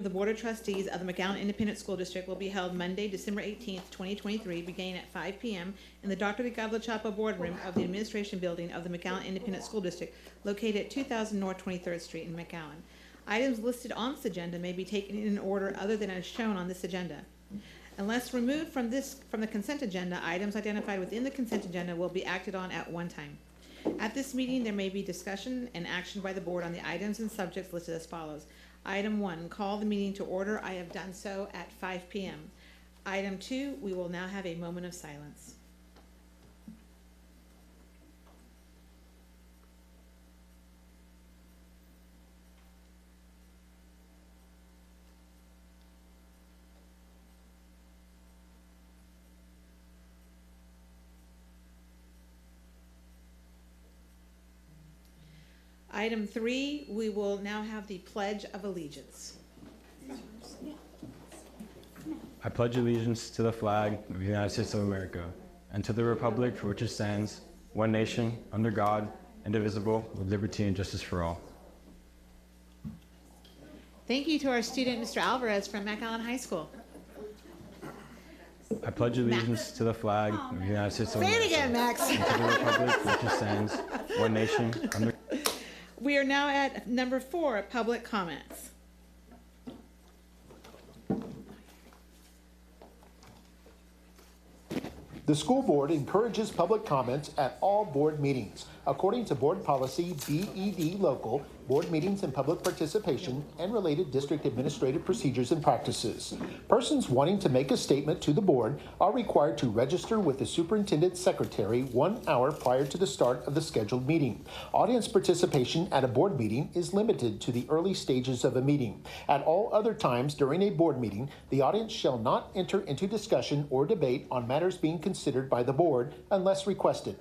The Board of Trustees of the McAllen Independent School District will be held Monday, December 18th, 2023, beginning at 5 p.m. in the Dr. Ricardo Chapo Boardroom of the Administration Building of the McAllen Independent School District, located at 2000 North 23rd Street in McAllen. Items listed on this agenda may be taken in order other than as shown on this agenda. Unless removed from the consent agenda, items identified within the consent agenda will be acted on at one time. At this meeting, there may be discussion and action by the board on the items and subjects listed as follows. Item 1, call the meeting to order. I have done so at 5 p.m. Item 2, we will now have a moment of silence. Item 3, we will now have the Pledge of Allegiance. I pledge allegiance to the flag of the United States of America and to the republic for which it stands, one nation, under God, indivisible, with liberty and justice for all. Thank you to our student, Mr. Alvarez from McAllen High School. I pledge allegiance to the flag of the United States of America. Say it again, Max. And to the republic for which it stands, one nation, under. We are now at number 4, public comments. The school board encourages public comments at all board meetings. According to Board Policy BED Local, board meetings and public participation and related district administrative procedures and practices. Persons wanting to make a statement to the board are required to register with the superintendent's secretary 1 hour prior to the start of the scheduled meeting. Audience participation at a board meeting is limited to the early stages of a meeting. At all other times during a board meeting, the audience shall not enter into discussion or debate on matters being considered by the board unless requested.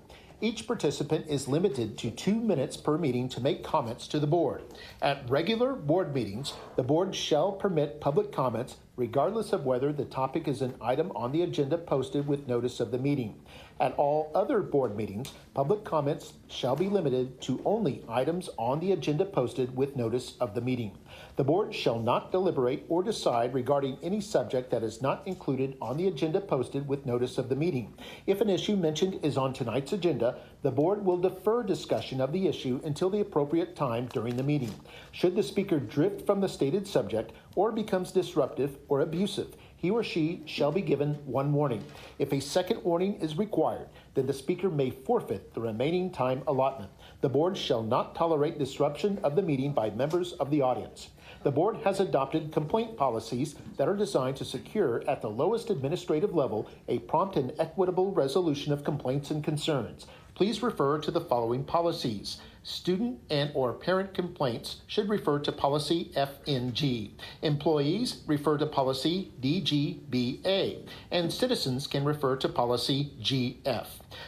Each participant is limited to 2 minutes per meeting to make comments to the board. At regular board meetings, the board shall permit public comments regardless of whether the topic is an item on the agenda posted with notice of the meeting. At all other board meetings, public comments shall be limited to only items on the agenda posted with notice of the meeting. The board shall not deliberate or decide regarding any subject that is not included on the agenda posted with notice of the meeting. If an issue mentioned is on tonight's agenda, the board will defer discussion of the issue until the appropriate time during the meeting. Should the speaker drift from the stated subject or becomes disruptive or abusive, he or she shall be given 1 warning. If a second warning is required, then the speaker may forfeit the remaining time allotment. The board shall not tolerate disruption of the meeting by members of the audience. The board has adopted complaint policies that are designed to secure at the lowest administrative level a prompt and equitable resolution of complaints and concerns. Please refer to the following policies. Student and/or parent complaints should refer to policy FNG. Employees refer to policy DGBA, and citizens can refer to policy GF.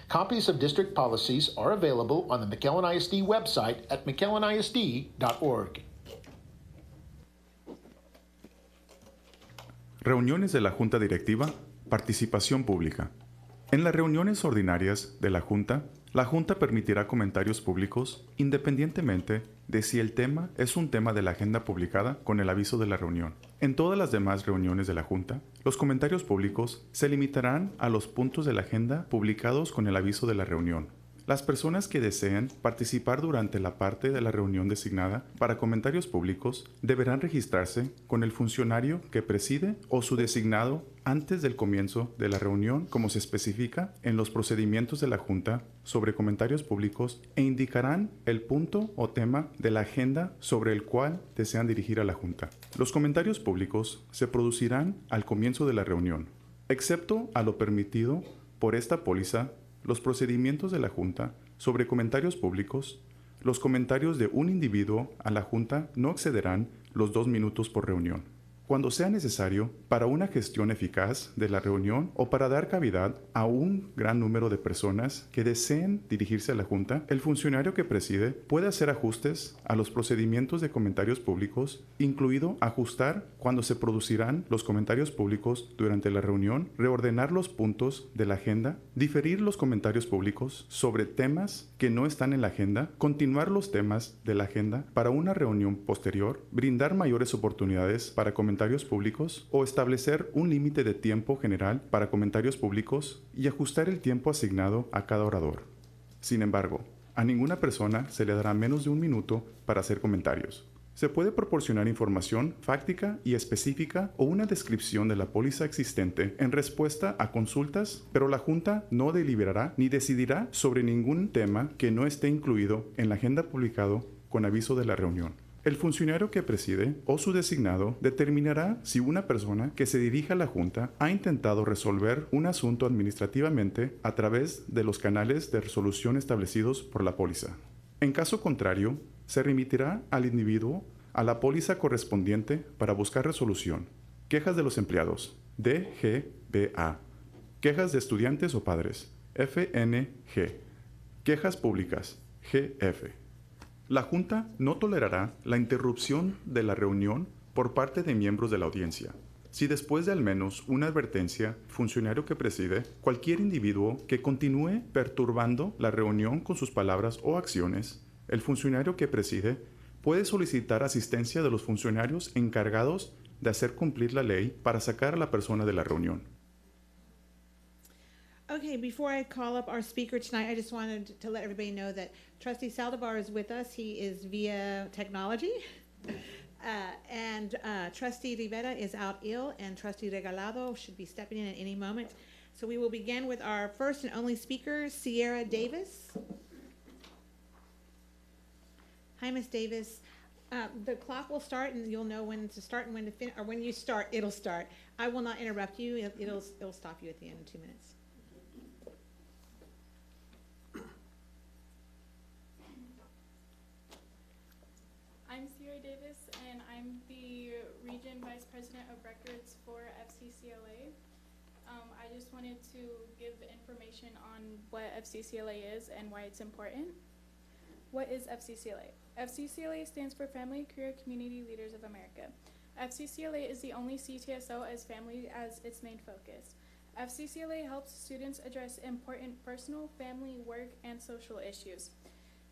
Copies of district policies are available on the McAllen ISD website at mcallenisd.org. Reuniones de la Junta Directiva, participación pública. En las reuniones ordinarias de la Junta permitirá comentarios públicos independientemente de si el tema es un tema de la agenda publicada con el aviso de la reunión. En todas las demás reuniones de la Junta, los comentarios públicos se limitarán a los puntos de la agenda publicados con el aviso de la reunión. Las personas que deseen participar durante la parte de la reunión designada para comentarios públicos deberán registrarse con el funcionario que preside o su designado antes del comienzo de la reunión, como se especifica en los procedimientos de la Junta sobre comentarios públicos, e indicarán el punto o tema de la agenda sobre el cual desean dirigir a la Junta. Los comentarios públicos se producirán al comienzo de la reunión, excepto a lo permitido por esta póliza. Los procedimientos de la Junta sobre comentarios públicos. Los comentarios de un individuo a la Junta no excederán los 2 minutos por reunión. Cuando sea necesario para una gestión eficaz de la reunión o para dar cavidad a un gran número de personas que deseen dirigirse a la Junta, el funcionario que preside puede hacer ajustes a los procedimientos de comentarios públicos, incluido ajustar cuando se producirán los comentarios públicos durante la reunión, reordenar los puntos de la agenda, diferir los comentarios públicos sobre temas que no están en la agenda, continuar los temas de la agenda para una reunión posterior, brindar mayores oportunidades para comentarios comentarios públicos o establecer un límite de tiempo general para comentarios públicos y ajustar el tiempo asignado a cada orador. Sin embargo, a ninguna persona se le dará menos de 1 minuto para hacer comentarios. Se puede proporcionar información fáctica y específica o una descripción de la póliza existente en respuesta a consultas, pero la Junta no deliberará ni decidirá sobre ningún tema que no esté incluido en la agenda publicado con aviso de la reunión. El funcionario que preside o su designado determinará si una persona que se dirija a la Junta ha intentado resolver un asunto administrativamente a través de los canales de resolución establecidos por la póliza. En caso contrario, se remitirá al individuo a la póliza correspondiente para buscar resolución. Quejas de los empleados, DGBA. Quejas de estudiantes o padres, FNG. Quejas públicas, GF. La Junta no tolerará la interrupción de la reunión por parte de miembros de la audiencia. Si después de al menos una advertencia, funcionario que preside, cualquier individuo que continúe perturbando la reunión con sus palabras o acciones, el funcionario que preside puede solicitar asistencia de los funcionarios encargados de hacer cumplir la ley para sacar a la persona de la reunión. Okay, before I call up our speaker tonight, I just wanted to let everybody know that Trustee Saldivar is with us. He is via technology. And Trustee Rivera is out ill, and Trustee Regalado should be stepping in at any moment. So we will begin with our first and only speaker, Sierra Davis. Hi, Ms. Davis. The clock will start, and you'll know when to start and when to finish, or when you start, it'll start. I will not interrupt you. It'll stop you at the end in 2 minutes. I'm Sierra Davis, and I'm the Region Vice President of Records for FCCLA. I just wanted to give information on what FCCLA is and why it's important. What is FCCLA? FCCLA stands for Family, Career, Community Leaders of America. FCCLA is the only CTSO as family as its main focus. FCCLA helps students address important personal, family, work, and social issues.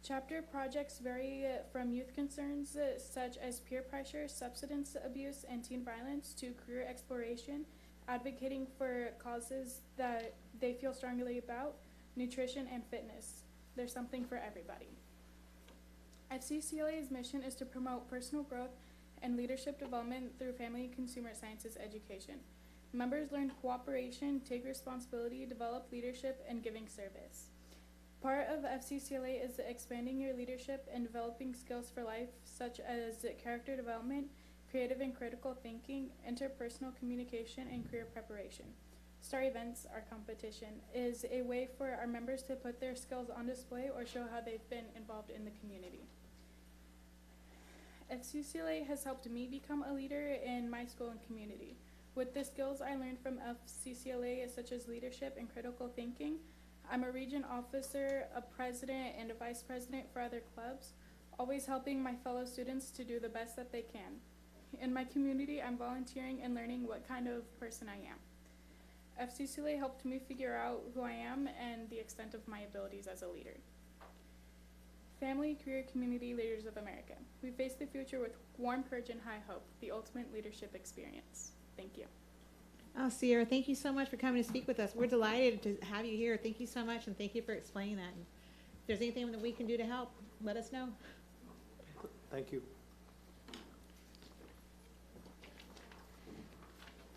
Chapter projects vary from youth concerns such as peer pressure, substance abuse, and teen violence to career exploration, advocating for causes that they feel strongly about, nutrition, and fitness. There's something for everybody. FCCLA's mission is to promote personal growth and leadership development through family and consumer sciences education. Members learn cooperation, take responsibility, develop leadership, and giving service. Part of FCCLA is expanding your leadership and developing skills for life, such as character development, creative and critical thinking, interpersonal communication, and career preparation. Star Events, our competition, is a way for our members to put their skills on display or show how they've been involved in the community. FCCLA has helped me become a leader in my school and community. With the skills I learned from FCCLA, such as leadership and critical thinking, I'm a region officer, a president, and a vice president for other clubs, always helping my fellow students to do the best that they can. In my community, I'm volunteering and learning what kind of person I am. FCCLA helped me figure out who I am and the extent of my abilities as a leader. Family, career, community leaders of America. We face the future with warm courage and high hope, the ultimate leadership experience. Thank you. Oh, Sierra, thank you so much for coming to speak with us. We're delighted to have you here. Thank you so much, and thank you for explaining that. And if there's anything that we can do to help, let us know. Thank you.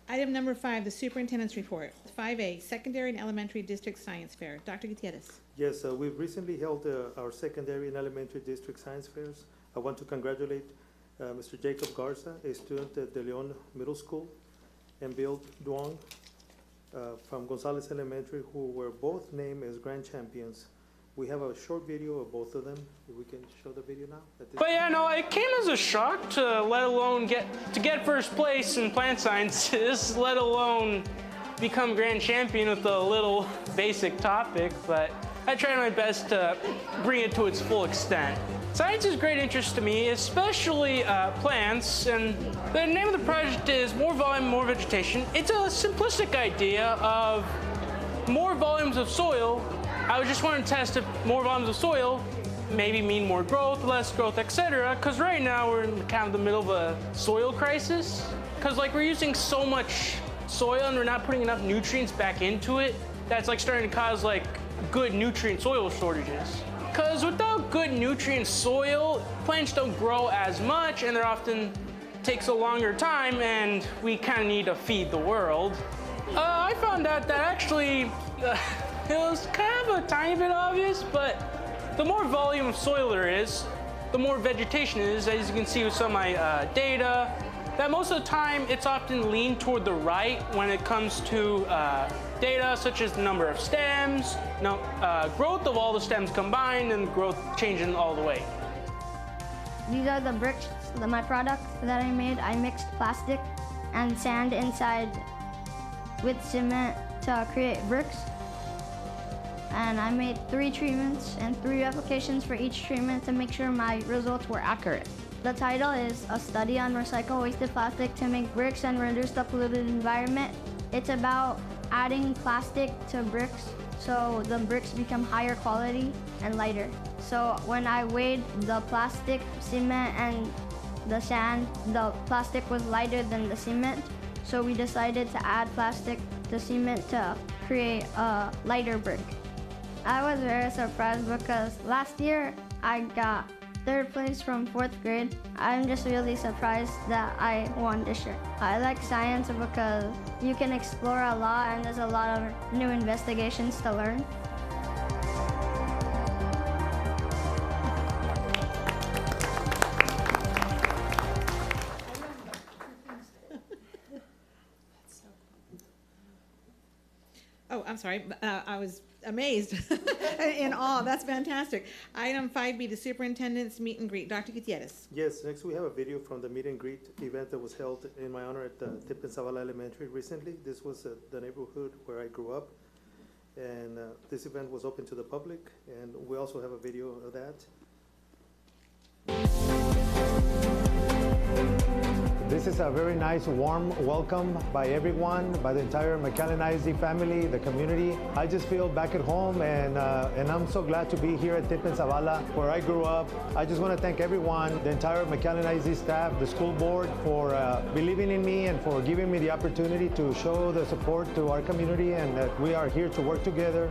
Item number 5, the superintendent's report. 5A, secondary and elementary district science fair. Dr. Gutierrez. Yes, we've recently held our secondary and elementary district science fairs. I want to congratulate Mr. Jacob Garza, a student at De Leon Middle School, and Bill Duong from Gonzalez Elementary, who were both named as grand champions. We have a short video of both of them. If we can show the video now. But yeah, no, it came as a shock to let alone get first place in plant sciences, let alone become grand champion with a little basic topic, but I tried my best to bring it to its full extent. Science is great interest to me, especially plants, and the name of the project is More Volume, More Vegetation. It's a simplistic idea of more volumes of soil. I just wanted to test if more volumes of soil maybe mean more growth, less growth, etc. Because right now we're in kind of the middle of a soil crisis. because like we're using so much soil and we're not putting enough nutrients back into it, that's like starting to cause like good nutrient soil shortages. Because without good nutrient soil, plants don't grow as much and they're often takes a longer time, and we kind of need to feed the world. I found out that actually it was kind of a tiny bit obvious, but the more volume of soil there is, the more vegetation is, as you can see with some of my data, that most of the time it's often leaned toward the right when it comes to data such as the number of stems, growth of all the stems combined, and growth changing all the way. These are the bricks, my product that I made. I mixed plastic and sand inside with cement to create bricks. And I made 3 treatments and 3 applications for each treatment to make sure my results were accurate. The title is A Study on Recycle Wasted Plastic to Make Bricks and Reduce the Polluted Environment. It's about adding plastic to bricks so the bricks become higher quality and lighter. So when I weighed the plastic, cement, and the sand, the plastic was lighter than the cement. So we decided to add plastic to cement to create a lighter brick. I was very surprised because last year I got 3rd place from 4th grade. I'm just really surprised that I won this year. I like science because you can explore a lot and there's a lot of new investigations to learn. Oh, I'm sorry. I was amazed in awe. That's fantastic. Item 5B, the superintendent's meet and greet. Dr. Gutierrez. Yes, next we have a video from the meet and greet event that was held in my honor at Tipton Zavala Elementary recently. This was the neighborhood where I grew up, and this event was open to the public, and we also have a video of that. This is a very nice, warm welcome by everyone, by the entire McAllen ISD family, the community. I just feel back at home, and I'm so glad to be here at Tipton Zavala, where I grew up. I just want to thank everyone, the entire McAllen ISD staff, the school board, for believing in me and for giving me the opportunity to show the support to our community, and that we are here to work together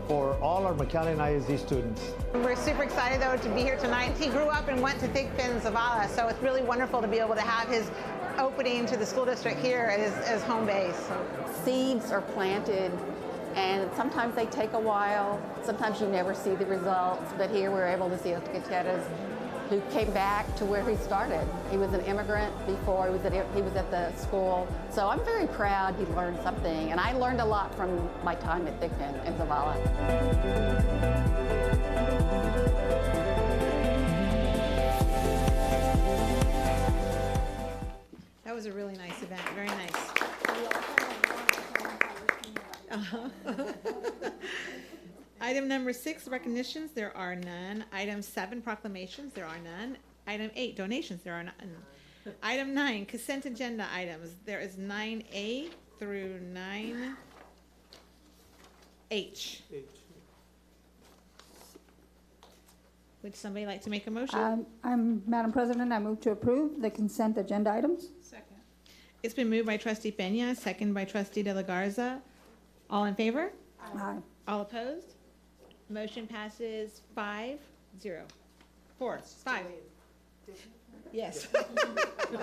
for all our McAllen ISD students. We're super excited though to be here tonight. He grew up and went to Tipton Zavala, so it's really wonderful to be able to have his opening to the school district here as home base. So. Seeds are planted, and sometimes they take a while. Sometimes you never see the results, but here we're able to see Dr. Gutierrez, who came back to where he started. He was an immigrant before, he was at the school. So I'm very proud he learned something, and I learned a lot from my time at Tipton and Zavala. That was a really nice event. Very nice. Item number 6, recognitions, there are none. Item 7, proclamations, there are none. Item 8, donations, there are none. Item 9, consent agenda items, there is 9A through 9H. Would somebody like to make a motion? Madam President, I move to approve the consent agenda items. Second. It's been moved by trustee Peña, second by trustee De La Garza. All in favor? Aye. All opposed? Motion passes 5-0. 5. Yes.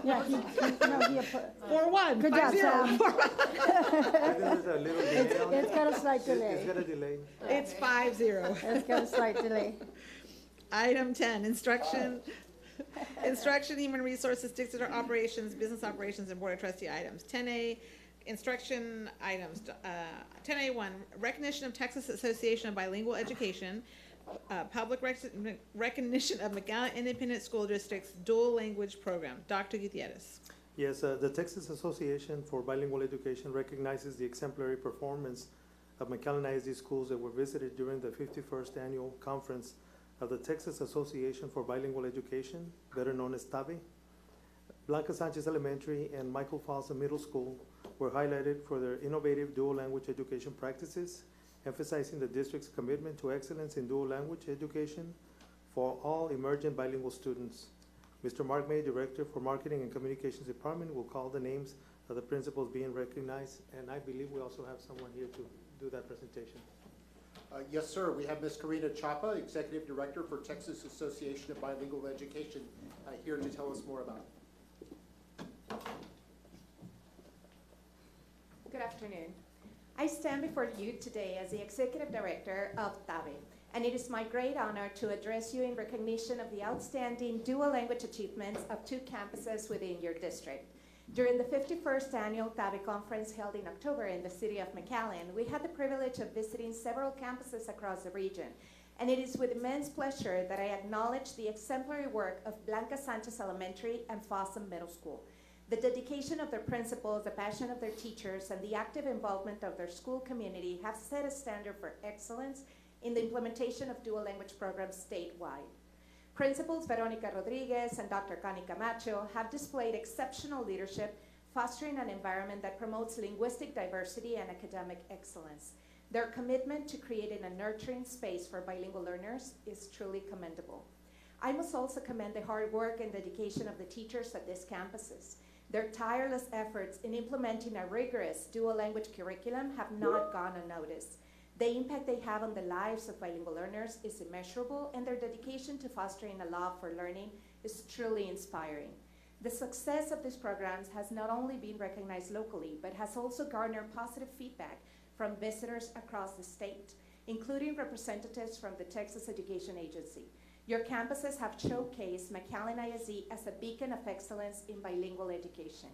Yeah, he 4-1. Good job, 5-0. Sam. There's a little delay on it. It's got a slight delay. It's got a delay. It's 5-0. It's got a slight delay. Item 10, instruction, human resources, district operations, business operations, and board of trustee items. 10A, instruction items. 10A1, recognition of Texas Association of Bilingual Education, public recognition of McAllen Independent School District's dual language program. Dr. Gutierrez. Yes, the Texas Association for Bilingual Education recognizes the exemplary performance of McAllen ISD schools that were visited during the 51st annual conference of the Texas Association for Bilingual Education, better known as TABE. Blanca Sanchez Elementary and Michael Falsa Middle School were highlighted for their innovative dual language education practices, emphasizing the district's commitment to excellence in dual language education for all emergent bilingual students. Mr. Mark May, Director for Marketing and Communications Department, will call the names of the principals being recognized, and I believe we also have someone here to do that presentation. Yes, sir. We have Ms. Karina Chapa, Executive Director for Texas Association of Bilingual Education, here to tell us more about it. Good afternoon. I stand before you today as the Executive Director of TABE, and it is my great honor to address you in recognition of the outstanding dual language achievements of 2 campuses within your district. During the 51st Annual TABE Conference held in October in the city of McAllen, we had the privilege of visiting several campuses across the region, and it is with immense pleasure that I acknowledge the exemplary work of Blanca Sanchez Elementary and Fossum Middle School. The dedication of their principals, the passion of their teachers, and the active involvement of their school community have set a standard for excellence in the implementation of dual language programs statewide. Principals Veronica Rodriguez and Dr. Connie Camacho have displayed exceptional leadership, fostering an environment that promotes linguistic diversity and academic excellence. Their commitment to creating a nurturing space for bilingual learners is truly commendable. I must also commend the hard work and dedication of the teachers at these campuses. Their tireless efforts in implementing a rigorous dual language curriculum have not gone unnoticed. The impact they have on the lives of bilingual learners is immeasurable, and their dedication to fostering a love for learning is truly inspiring. The success of these programs has not only been recognized locally, but has also garnered positive feedback from visitors across the state, including representatives from the Texas Education Agency. Your campuses have showcased McAllen ISD as a beacon of excellence in bilingual education.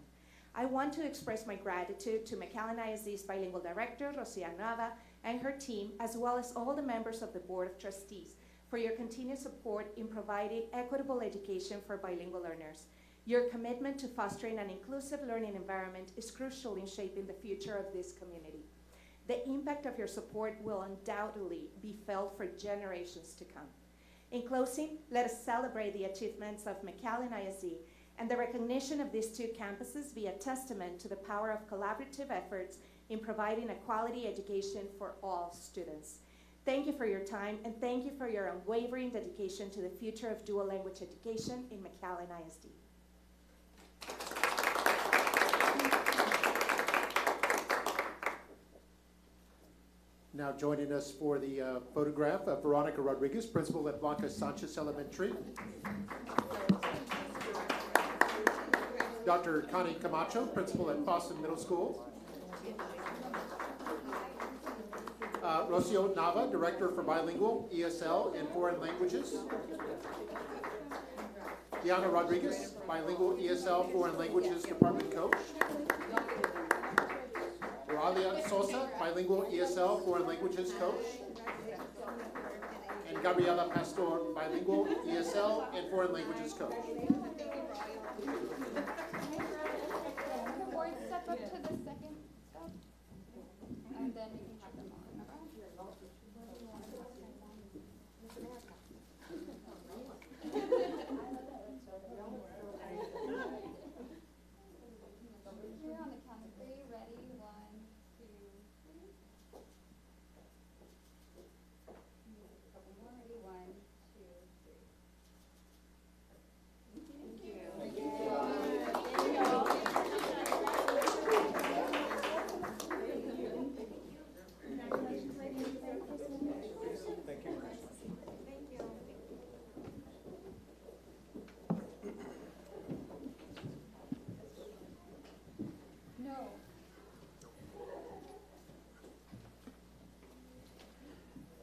I want to express my gratitude to McAllen ISD's bilingual director, Rosia Nava, and her team, as well as all the members of the Board of Trustees, for your continued support in providing equitable education for bilingual learners. Your commitment to fostering an inclusive learning environment is crucial in shaping the future of this community. The impact of your support will undoubtedly be felt for generations to come. In closing, let us celebrate the achievements of McAllen ISD, and the recognition of these 2 campuses be a testament to the power of collaborative efforts in providing a quality education for all students. Thank you for your time, and thank you for your unwavering dedication to the future of dual language education in McAllen ISD. Now joining us for the photograph, Veronica Rodriguez, principal at Blanca Sanchez Elementary. Dr. Connie Camacho, principal at Fossum Middle School. Rocio Nava, Director for Bilingual, ESL, and Foreign Languages. Diana Rodriguez, Bilingual, ESL, Foreign Languages Department Coach. Oralia Sosa, Bilingual, ESL, Foreign Languages Coach. And Gabriela Pastor, Bilingual, ESL, and Foreign Languages Coach. Step up to the second step, and then you can have them on. Here on the count of 3, ready? 1, 2, 3. A couple more, ready? 1, 2, 3. Thank you. Thank you.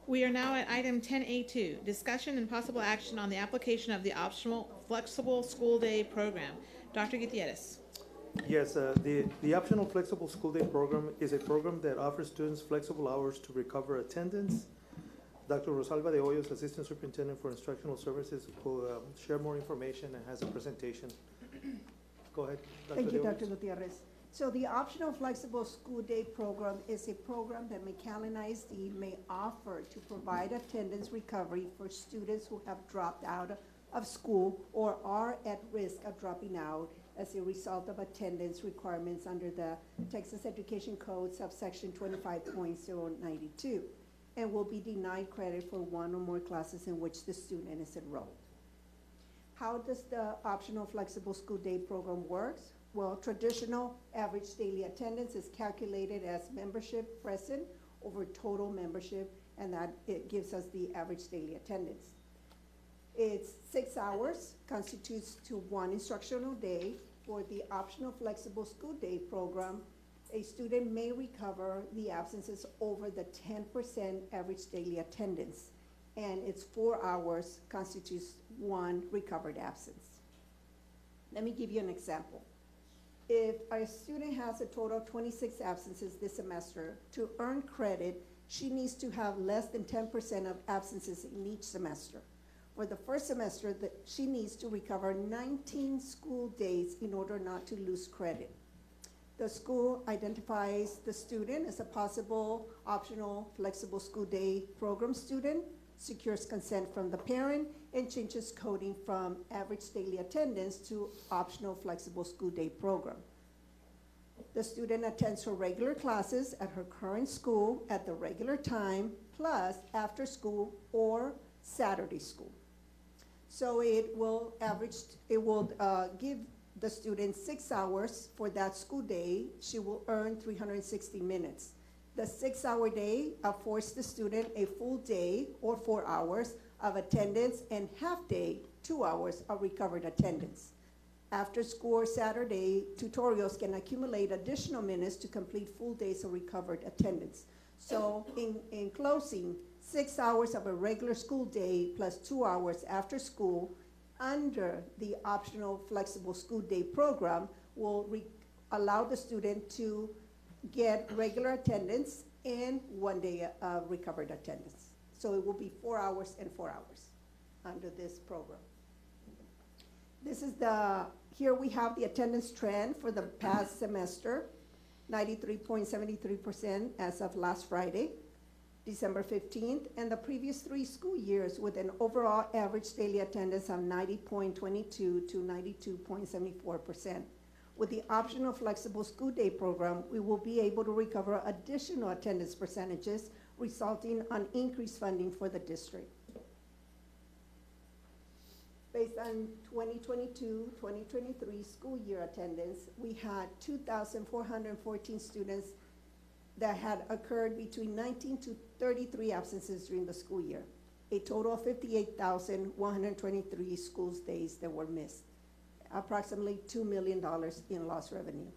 We are now at item 10A2, discussion and possible action on the application of the optional flexible school day program. Dr. Gutierrez. Yes, the optional flexible school day program is a program that offers students flexible hours to recover attendance. Dr. Rosalba de Hoyos, Assistant Superintendent for Instructional Services, will share more information and has a presentation. Go ahead, Dr. Thank you, de Hoyos. Dr. Gutierrez. So the optional flexible school day program is a program that McAllen ISD may offer to provide attendance recovery for students who have dropped out of school or are at risk of dropping out as a result of attendance requirements under the Texas Education Code subsection 25.092, and will be denied credit for 1 or more classes in which the student is enrolled. How does the optional flexible school day program works? Well, traditional average daily attendance is calculated as membership present over total membership, and that it gives us the average daily attendance. It's 6 hours, constitutes to 1 instructional day. For the optional flexible school day program, a student may recover the absences over the 10% average daily attendance, and it's 4 hours, constitutes 1 recovered absence. Let me give you an example. If a student has a total of 26 absences this semester, to earn credit, she needs to have less than 10% of absences in each semester. For the first semester, she needs to recover 19 school days in order not to lose credit. The school identifies the student as a possible optional flexible school day program student, secures consent from the parent, and changes coding from average daily attendance to optional flexible school day program. The student attends her regular classes at her current school at the regular time, plus after school or Saturday school. So it will give the student 6 hours for that school day. She will earn 360 minutes. The 6-hour day affords the student a full day or 4 hours of attendance, and half day, 2 hours of recovered attendance. After school or Saturday, tutorials can accumulate additional minutes to complete full days of recovered attendance. So in closing, 6 hours of a regular school day plus 2 hours after school under the optional flexible school day program will allow the student to get regular attendance and 1 day of recovered attendance. So it will be 4 hours and 4 hours under this program. This is here we have the attendance trend for the past semester, 93.73% as of last Friday, December 15th, and the previous 3 school years with an overall average daily attendance of 90.22 to 92.74%. With the optional flexible school day program, we will be able to recover additional attendance percentages, resulting on increased funding for the district. Based on 2022-2023 school year attendance, we had 2,414 students that had occurred between 19 to 33 absences during the school year, a total of 58,123 school days that were missed, approximately $2 million in lost revenue.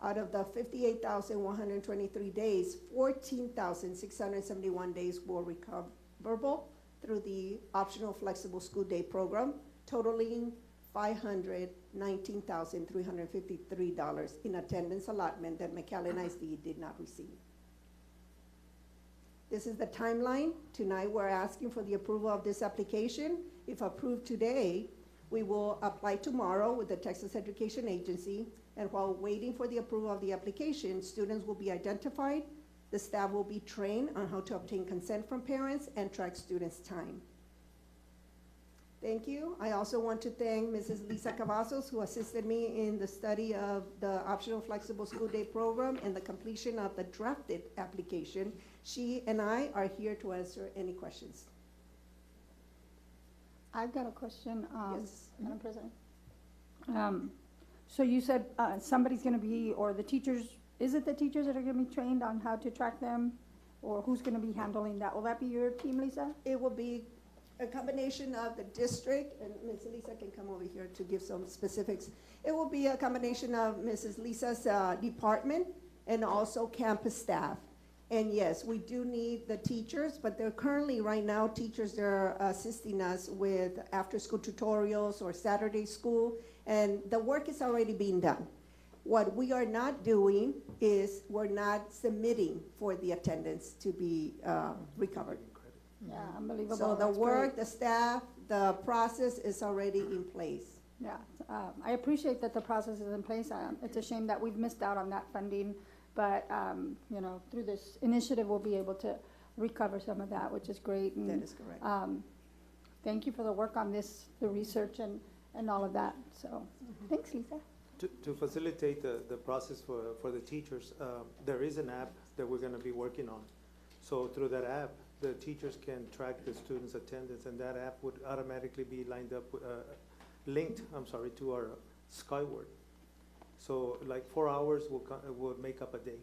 Out of the 58,123 days, 14,671 days were recoverable through the optional flexible school day program, totaling $519,353 in attendance allotment that McAllen ISD did not receive. This is the timeline. Tonight we're asking for the approval of this application. If approved today, we will apply tomorrow with the Texas Education Agency, and while waiting for the approval of the application, students will be identified, the staff will be trained on how to obtain consent from parents and track students' time. Thank you. I also want to thank Mrs. Lisa Cavazos, who assisted me in the study of the optional flexible school day program and the completion of the drafted application. She and I are here to answer any questions. I've got a question, Yes. Madam President. So you said somebody's going to be, or the teachers, is it the teachers that are going to be trained on how to track them? Or who's going to be handling that? Will that be your team, Lisa? It will be a combination of the district, and Ms. Lisa can come over here to give some specifics. It will be a combination of Mrs. Lisa's department and also campus staff. And yes, we do need the teachers, but they're currently, right now, teachers, they're assisting us with after-school tutorials or Saturday school, and the work is already being done. What we are not doing is we're not submitting for the attendance to be recovered. Yeah, unbelievable. So the That's work, great. the staff, the process is already in place. Yeah, I appreciate that the process is in place. It's a shame that we've missed out on that funding, but you know, through this initiative, we'll be able to recover some of that, which is great. And, That is correct. thank you for the work on this, the research and all of that. So, thanks, Lisa. To facilitate the process for the teachers, there is an app that we're going to be working on. So through that app, the teachers can track the students' attendance, and that app would automatically be lined up linked, to our Skyward. So like 4 hours will make up a day,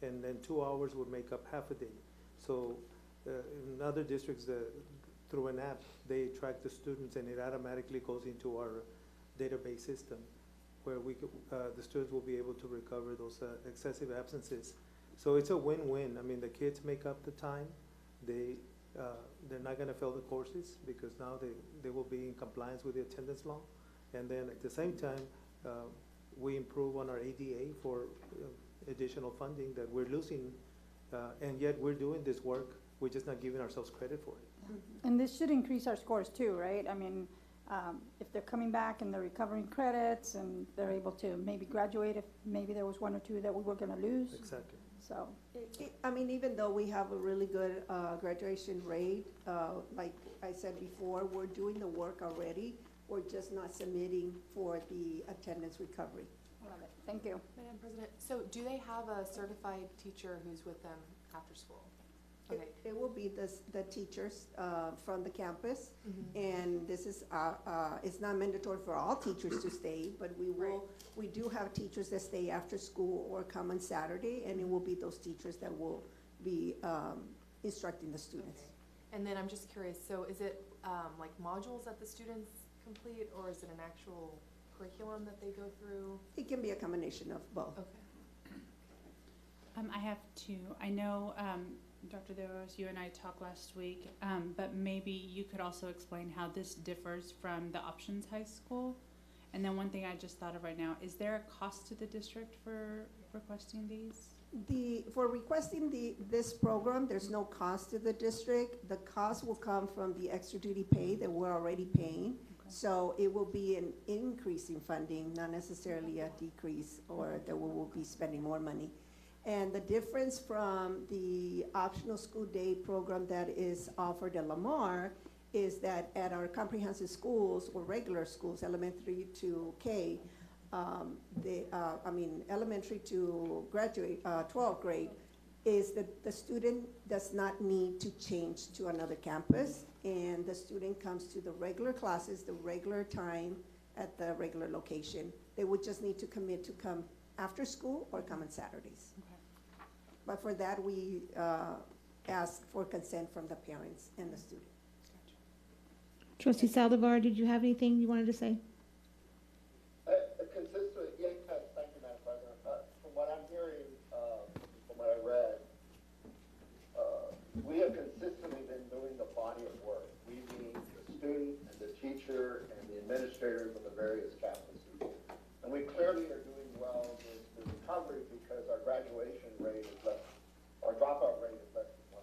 and then 2 hours would make up half a day. So in other districts, through an app, they track the students, and it automatically goes into our database system, where the students will be able to recover those excessive absences. So it's a win-win. I mean, the kids make up the time. They're not going to fail the courses because now they will be in compliance with the attendance law. And then at the same time, we improve on our ADA for additional funding that we're losing, and yet we're doing this work. We're just not giving ourselves credit for it. And this should increase our scores too, right? I mean, if they're coming back and they're recovering credits and they're able to maybe graduate, if maybe there was 1 or 2 that we were gonna lose. Exactly. So. I mean, even though we have a really good graduation rate, like I said before, we're doing the work already. We're just not submitting for the attendance recovery. Love it. Thank you. Madam President, so do they have a certified teacher who's with them after school? Okay. It will be the teachers from the campus, and this is it's not mandatory for all teachers to stay, but we do have teachers that stay after school or come on Saturday, and it will be those teachers that will be instructing the students. Okay. And then I'm just curious, so is it like modules that the students complete, or is it an actual curriculum that they go through? It can be a combination of both. Okay. I have 2. I know Dr. De Rose, you and I talked last week, but maybe you could also explain how this differs from the options high school. And then one thing I just thought of right now, is there a cost to the district for requesting these? For requesting this program, there's no cost to the district. The cost will come from the extra duty pay that we're already paying. Okay. So it will be an increase in funding, not necessarily a decrease, or that we will be spending more money. And the difference from the optional school day program that is offered at Lamar is that at our comprehensive schools or regular schools, elementary to K, elementary to graduate, 12th grade, is that the student does not need to change to another campus, and the student comes to the regular classes, the regular time at the regular location. They would just need to commit to come after school or come on Saturdays. Okay. But for that, we ask for consent from the parents and the student. Trustee Saldivar, did you have anything you wanted to say? Consistent, yes, thank you, Madam President. From what I'm hearing, from what I read, we have consistently been doing the body of work. We mean the student and the teacher and the administrators on the various campuses. And we clearly are doing well with the recovery because our graduation rate is less, our dropout rate is less than 1%,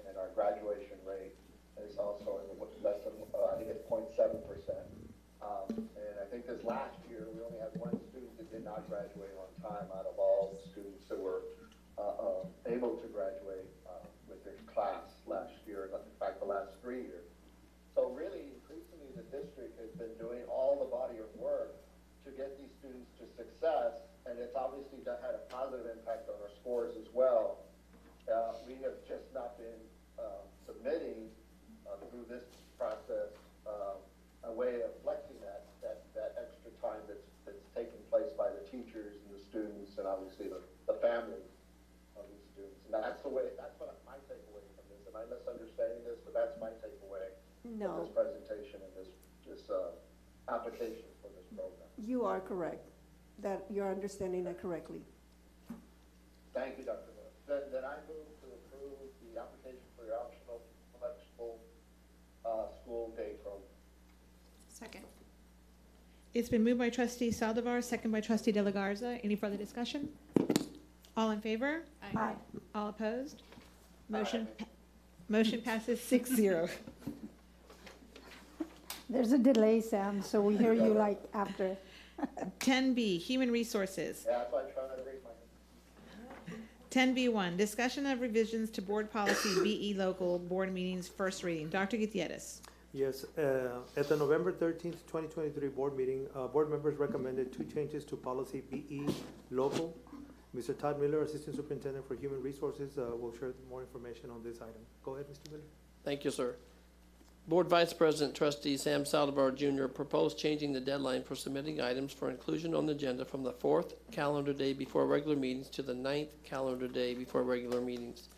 and our graduation rate is also less than, I think it's 0.7%. And I think this last year, we only had 1 student that did not graduate on time out of all the students that were able to graduate with their class last year, in fact, the last 3 years. So really, increasingly, the district has been doing all the body of work to get these students to success, and it's obviously had a positive impact on our scores as well. We have just not been submitting through this process a way of flexing that extra time that's taking place by the teachers and the students and obviously the families of these students. And that's what my takeaway from this. Am I misunderstanding this? But that's my takeaway from this presentation and this application for this program. You are correct. That you're understanding that correctly. Thank you, Dr. Lewis. Then I move to approve the application for your optional flexible school day program. Second. It's been moved by Trustee Saldivar, second by Trustee De La Garza. Any further discussion? All in favor? Aye. All opposed? Motion passes 6-0. There's a delay, Sam, so we hear you like after. 10B, Human Resources. Yeah, that's why I try to read my 10B1, discussion of revisions to board policy BE local board meetings, first reading. Dr. Gutierrez. Yes, at the November 13th, 2023 board meeting, board members recommended 2 changes to policy BE local. Mr. Todd Miller, Assistant Superintendent for Human Resources, will share more information on this item. Go ahead, Mr. Miller. Thank you, sir. Board Vice President Trustee Sam Saldivar Jr. proposed changing the deadline for submitting items for inclusion on the agenda from the 4th calendar day before regular meetings to the 9th calendar day before regular meetings.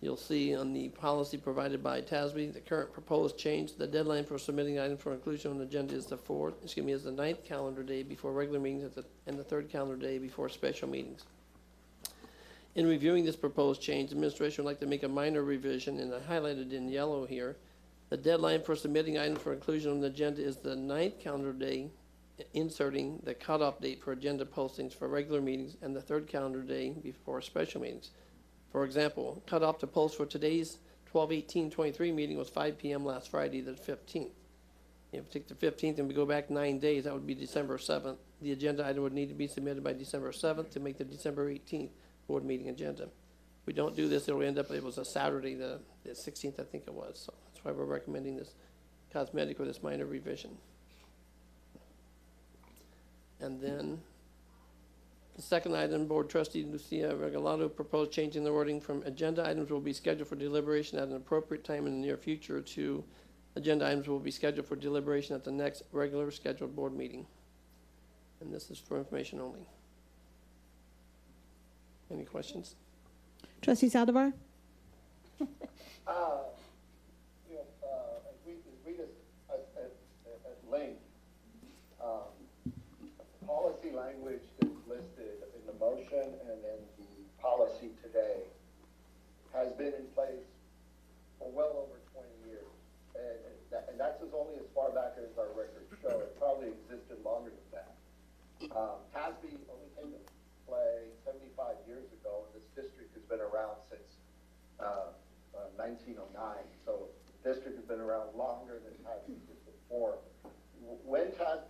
You'll see on the policy provided by TASB, the current proposed change, the deadline for submitting items for inclusion on the agenda is the 9th calendar day before regular meetings and the 3rd calendar day before special meetings. In reviewing this proposed change, the administration would like to make a minor revision, and I highlighted in yellow here. The deadline for submitting items for inclusion on the agenda is the 9th calendar day, inserting the cutoff date for agenda postings for regular meetings and the 3rd calendar day before special meetings. For example, cutoff to post for today's 12/18/23 meeting was 5 p.m. last Friday, the 15th. If we take the 15th and we go back 9 days, that would be December 7th. The agenda item would need to be submitted by December 7th to make the December 18th board meeting agenda. If we don't do this, it'll end up, it was a Saturday, the 16th, I think it was. So that's why we're recommending this cosmetic or this minor revision. And then the second item, Board Trustee Lucia Regalado proposed changing the wording from agenda items will be scheduled for deliberation at an appropriate time in the near future to agenda items will be scheduled for deliberation at the next regular scheduled board meeting. And this is for information only. Any questions? Trustee Saldivar? As we just at length, policy language that's listed in the motion and in the policy today has been in place for well over 20 years. And that's only as far back as our records show. It probably existed longer than that. TASB only came to play 75 years ago, and this district has been around since 1909. So the district has been around longer than TASB existed before. When TASB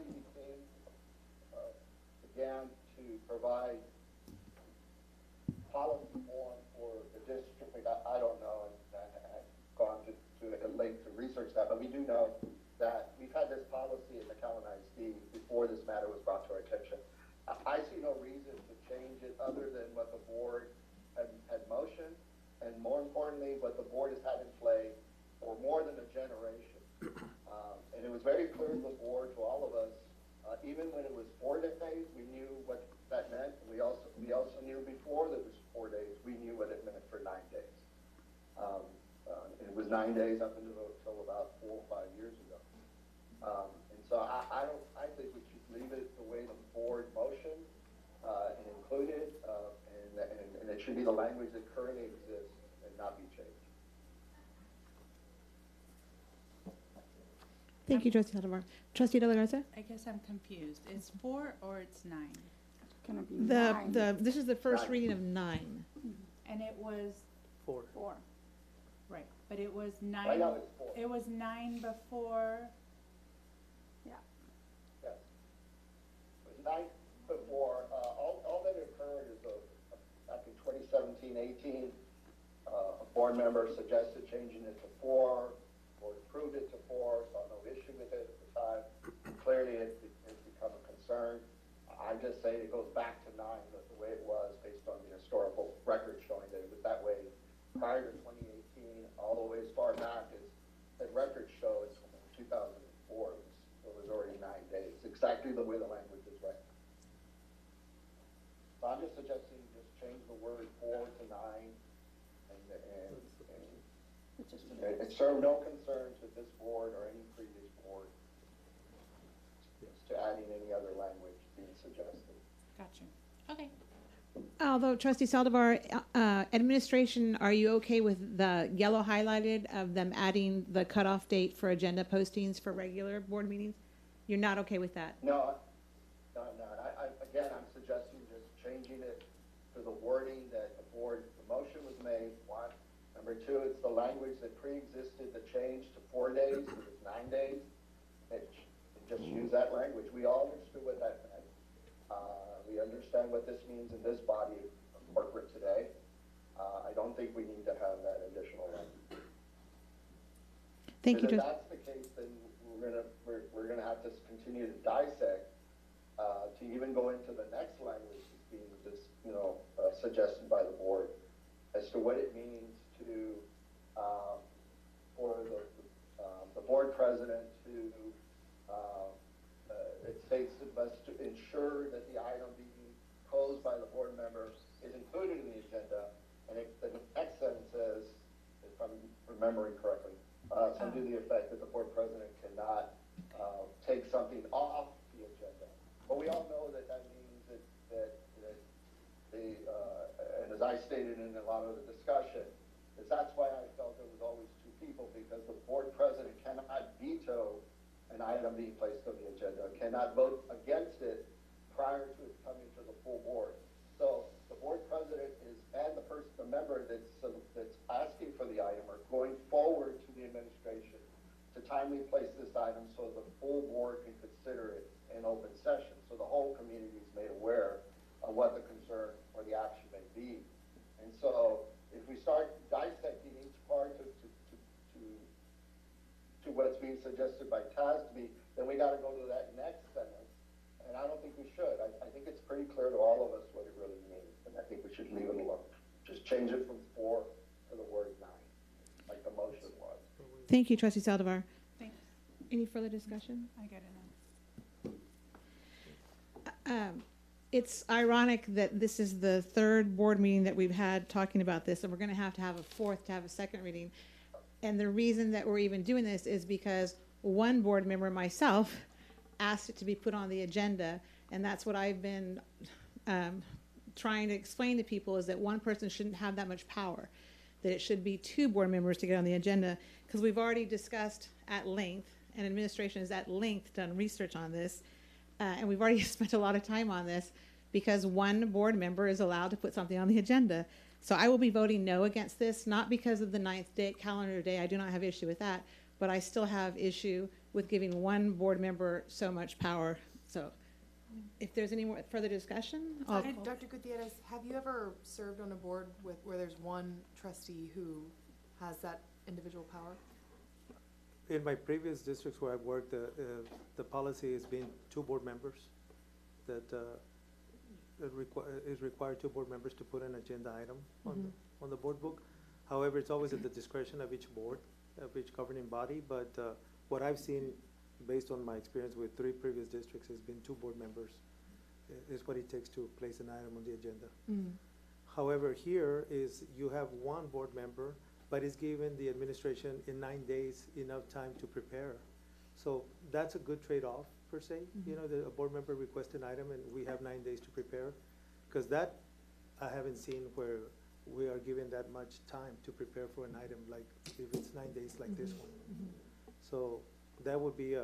began to provide policy form for the district, I don't know, and I've gone to length to research that, but we do know that we've had this policy at McAllen ISD before this matter was brought to our attention. I see no reason to change it other than what the board had motioned, and more importantly, what the board has had in play for more than a generation. And it was very clear to the board, to all of us, even when it was 4 days, we knew what that meant. And we also knew before that it was 4 days, we knew what it meant for 9 days. It was 9 days up until about 4 or 5 years ago. And so I think we should leave it the way the board motioned and included, and it should be the language that currently exists and not be changed. Thank you, Trustee Saldivar. Trustee De La Garza? I guess I'm confused. It's 4 or it's 9? It's gonna be 9. This is the first reading of 9. And it was 4. Right, but it was 9. Right now it's 4. It was 9 before. Yes. It was 9 before. All that occurred is back in 2017-18, a board member suggested changing it to 4. Board approved it to 4, saw no issue with it at the time. Clearly, it's become a concern. I'm just saying it goes back to 9, the way it was based on the historical record showing that it was that way prior to 2018, all the way as far back as that records show it's 2004. It was already 9 days, exactly the way the language is right. So I'm just suggesting just change the word 4 to 9 and it served no concern to this board or any previous board to adding any other language being suggested. Gotcha. Okay. Although, Trustee Saldivar, administration, are you okay with the yellow highlighted of them adding the cutoff date for agenda postings for regular board meetings? You're not okay with that? No, I'm not. Again, I'm suggesting just changing it to the wording that the motion was made, 1. Number 2, it's the language that pre-existed the change to 4 days, it was 9 days. Just use that language. We all understood what that meant. We understand what this means in this body of corporate today. I don't think we need to have that additional language. Thank you. If that's the case, then we're gonna have to continue to dissect to even go into the next language that's being suggested by the board as to what it means to for the the board president to, it states it must ensure that the item being proposed by the board member is included in the agenda. And the next sentence says, if I'm remembering correctly, something to the effect that the board president cannot take something off the agenda. But we all know that that means that the, and as I stated in a lot of the discussion, is that's why I felt there was always two people, because the board president cannot veto an item being placed on the agenda, cannot vote against it prior to it coming to the full board. So the board president is, and the member that's asking for the item are going forward to the administration to timely place this item so the full board can consider it in open session. So the whole community is made aware of what the concern or the action may be. And so if we start dissecting each part to what's being suggested by TASB, then we got to go to that next sentence. And I don't think we should. I think it's pretty clear to all of us what it really means. And I think we should leave it alone. Just change it from 4 to the word 9, like the motion was. Thank you, Trustee Saldivar. Thanks. Any further discussion? I got it. It's ironic that this is the third board meeting that we've had talking about this, and we're going to have a fourth to have a second reading. And the reason that we're even doing this is because one board member, myself, asked it to be put on the agenda, and that's what I've been trying to explain to people, is that one person shouldn't have that much power, that it should be 2 board members to get on the agenda, because we've already discussed at length, and administration has at length done research on this, and we've already spent a lot of time on this, because one board member is allowed to put something on the agenda. So I will be voting no against this, not because of the 9th calendar day. I do not have issue with that, but I still have issue with giving one board member so much power. So if there's any more further discussion, Dr. Gutierrez, have you ever served on a board where there's one trustee who has that individual power? In my previous districts where I've worked, the policy has been 2 board members that is required 2 board members to put an agenda item on the board book. However, it's always at the discretion of each board, of each governing body. But what I've seen, based on my experience with 3 previous districts, has been 2 board members is what it takes to place an item on the agenda. However, here is you have 1 board member, but it's given the administration in 9 days enough time to prepare. So that's a good trade-off, per se. You know, a board member requests an item and we have 9 days to prepare. Because that, I haven't seen where we are given that much time to prepare for an item, like if it's 9 days like this one. So that would be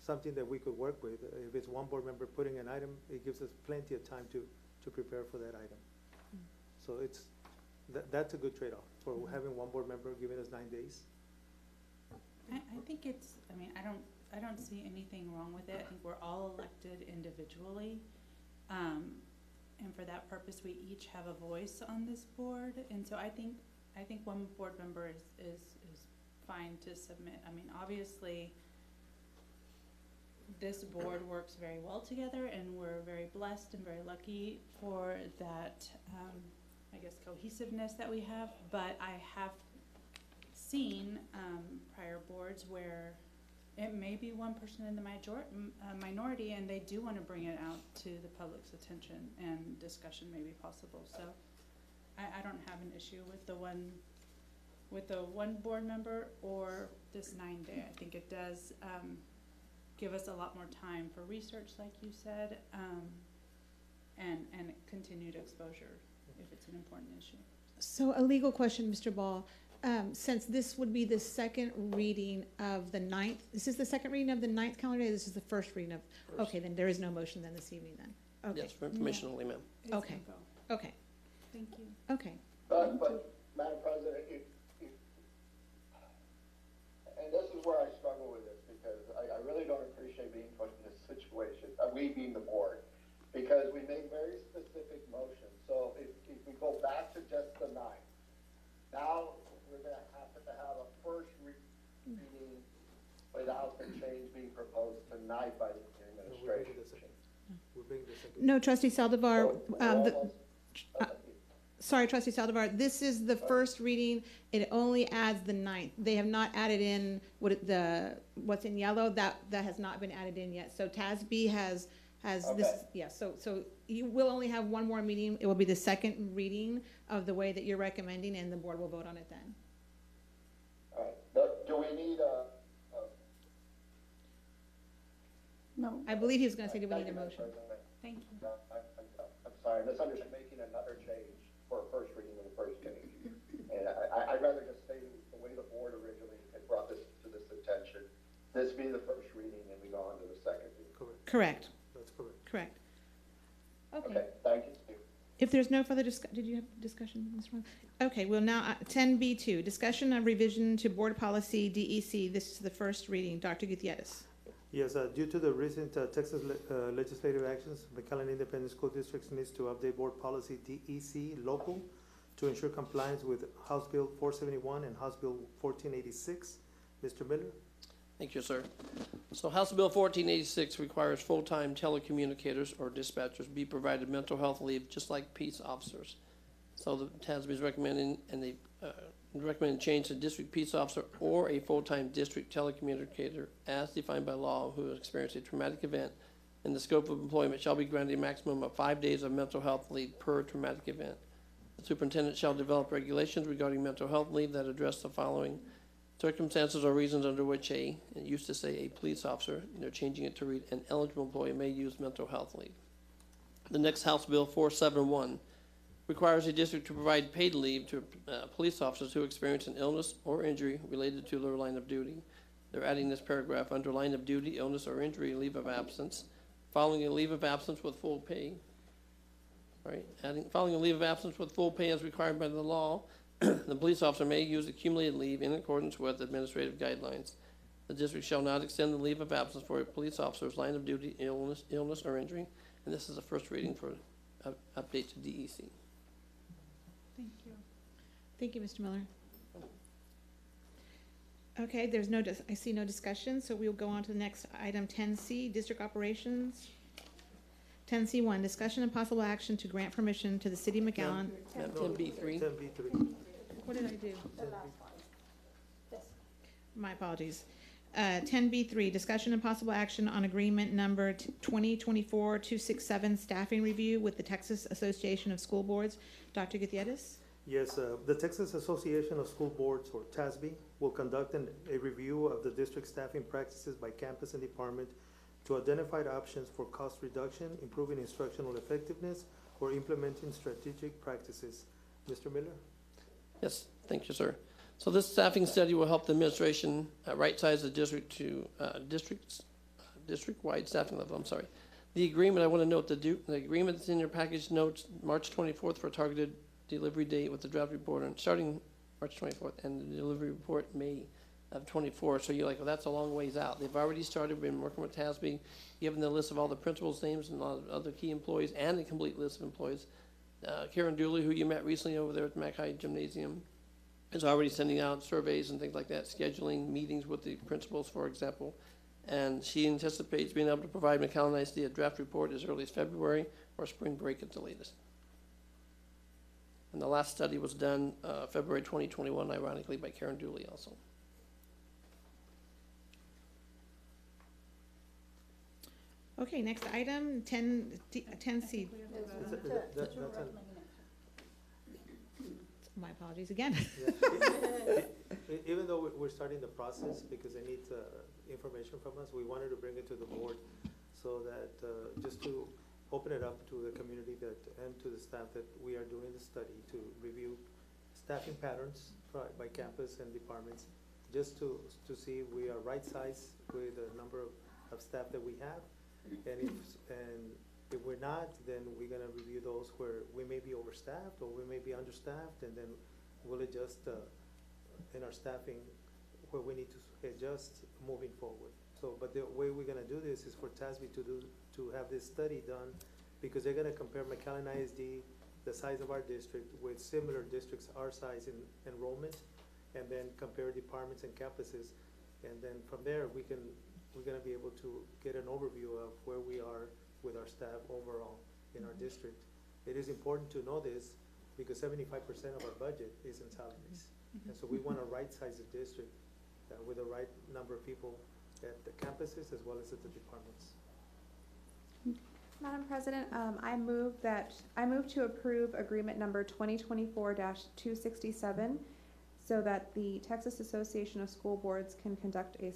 something that we could work with. If it's 1 board member putting an item, it gives us plenty of time to prepare for that item. So it's, that's a good trade-off for having 1 board member giving us 9 days. I think it's, I mean, I don't see anything wrong with it. I think we're all elected individually. And for that purpose, we each have a voice on this board. And so I think 1 board member is fine to submit. I mean, obviously, this board works very well together, and we're very blessed and very lucky for that, I guess, cohesiveness that we have. But I have seen prior boards where it may be 1 person in the minority, and they do want to bring it out to the public's attention, and discussion may be possible. So I don't have an issue with the one board member or this 9-day. I think it does give us a lot more time for research, like you said, and continued exposure if it's an important issue. So a legal question, Mr. Ball. Since this would be the second reading of the 9th, this is the second reading of the 9th calendar day, this is the first reading of, okay, then there is no motion then this evening then. Okay. Yes, for information only, ma'am. Okay, okay. Thank you. Okay. But Madam President, and this is where I struggle with this, because I really don't appreciate being put in this situation, we being the board, because we made very specific motions. So if we go back to just the 9th, now we're going to have a first reading without the change being proposed tonight by the administration. No, Trustee Saldivar, Sorry, trustee Saldivar, this is the first reading. It only adds the 9th. They have not added in what's in yellow. That has not been added in yet. So TASB has this, yeah, so you will only have one more meeting. It will be the second reading of the way that you're recommending, and the board will vote on it then. All right. Do we need No. I believe he was gonna say, do we need a motion? Thank you. I'm sorry, I misunderstood, making another change for a first reading of the first change. And I'd rather just say the way the board originally had brought this to this attention, this be the first reading and we go on to the second reading. Correct. That's correct. Correct. Okay, thank you. If there's no further did you have discussion, Mr. Ron? Okay, well now, 10B2, discussion of revision to board policy DEC. This is the first reading. Dr. Gutierrez. Yes, due to the recent Texas legislative actions, McAllen Independent School Districts needs to update board policy DEC local to ensure compliance with House Bill 471 and House Bill 1486. Mr. Miller? Thank you, sir. So House Bill 1486 requires full-time telecommunicators or dispatchers be provided mental health leave just like peace officers. So the TASB is recommending, and they recommend change to district peace officer or a full-time district telecommunicator as defined by law who has experienced a traumatic event, and the scope of employment shall be granted a maximum of 5 days of mental health leave per traumatic event. The superintendent shall develop regulations regarding mental health leave that address the following circumstances or reasons under which it used to say a police officer, they're changing it to read an eligible employee may use mental health leave. The next House Bill 471 requires a district to provide paid leave to police officers who experience an illness or injury related to their line of duty. They're adding this paragraph under line of duty, illness or injury, leave of absence, following a leave of absence with full pay. Right, following a leave of absence with full pay as required by the law, the police officer may use accumulated leave in accordance with administrative guidelines. The district shall not extend the leave of absence for a police officer's line of duty, illness or injury, and this is the first reading for update to DEC. Thank you. Thank you, Mr. Miller. Okay, there's I see no discussion, so we'll go on to the next item, 10C, district operations. 10C1, discussion and possible action to grant permission to the city of McAllen. 10B3. 10B3. What did I do? The last one. This. My apologies. 10B3, discussion and possible action on agreement number 2024-267 staffing review with the Texas Association of School Boards. Dr. Gutierrez? Yes, the Texas Association of School Boards, or TASB, will conduct a review of the district staffing practices by campus and department to identify options for cost reduction, improving instructional effectiveness, or implementing strategic practices. Mr. Miller? Yes, thank you, sir. So this staffing study will help the administration right-size the district to district-wide staffing level. I'm sorry. The agreement, I want to note the agreement that's in your package notes March 24th for a targeted delivery date with the draft report and starting March 24th and the delivery report May of 24. So you're like, well, that's a long ways out. They've already started, been working with TASB, given the list of all the principals' names and all the other key employees and a complete list of employees. Karen Dooley, who you met recently over there at the Mac High Gymnasium, is already sending out surveys and things like that, scheduling meetings with the principals, for example. And she anticipates being able to provide McAllen ISD a draft report as early as February or spring break at the latest. And the last study was done February 2021, ironically, by Karen Dooley also. Okay, next item, 10C. My apologies again. Even though we're starting the process because they need information from us, we wanted to bring it to the board so that just to open it up to the community and to the staff that we are doing the study to review staffing patterns by campus and departments, just to see if we are right size with the number of staff that we have, and if we're not, then we're gonna review those where we may be overstaffed or we may be understaffed, and then we'll adjust in our staffing where we need to adjust moving forward. So, but the way we're gonna do this is for TASB to have this study done, because they're gonna compare McAllen ISD, the size of our district, with similar districts our size in enrollment, and then compare departments and campuses, and then from there we're gonna be able to get an overview of where we are with our staff overall in our district. It is important to know this because 75% of our budget is in salaries. And so we want to right-size the district with the right number of people at the campuses as well as at the departments. Madam President, I move to approve agreement number 2024-267 so that the Texas Association of School Boards can conduct a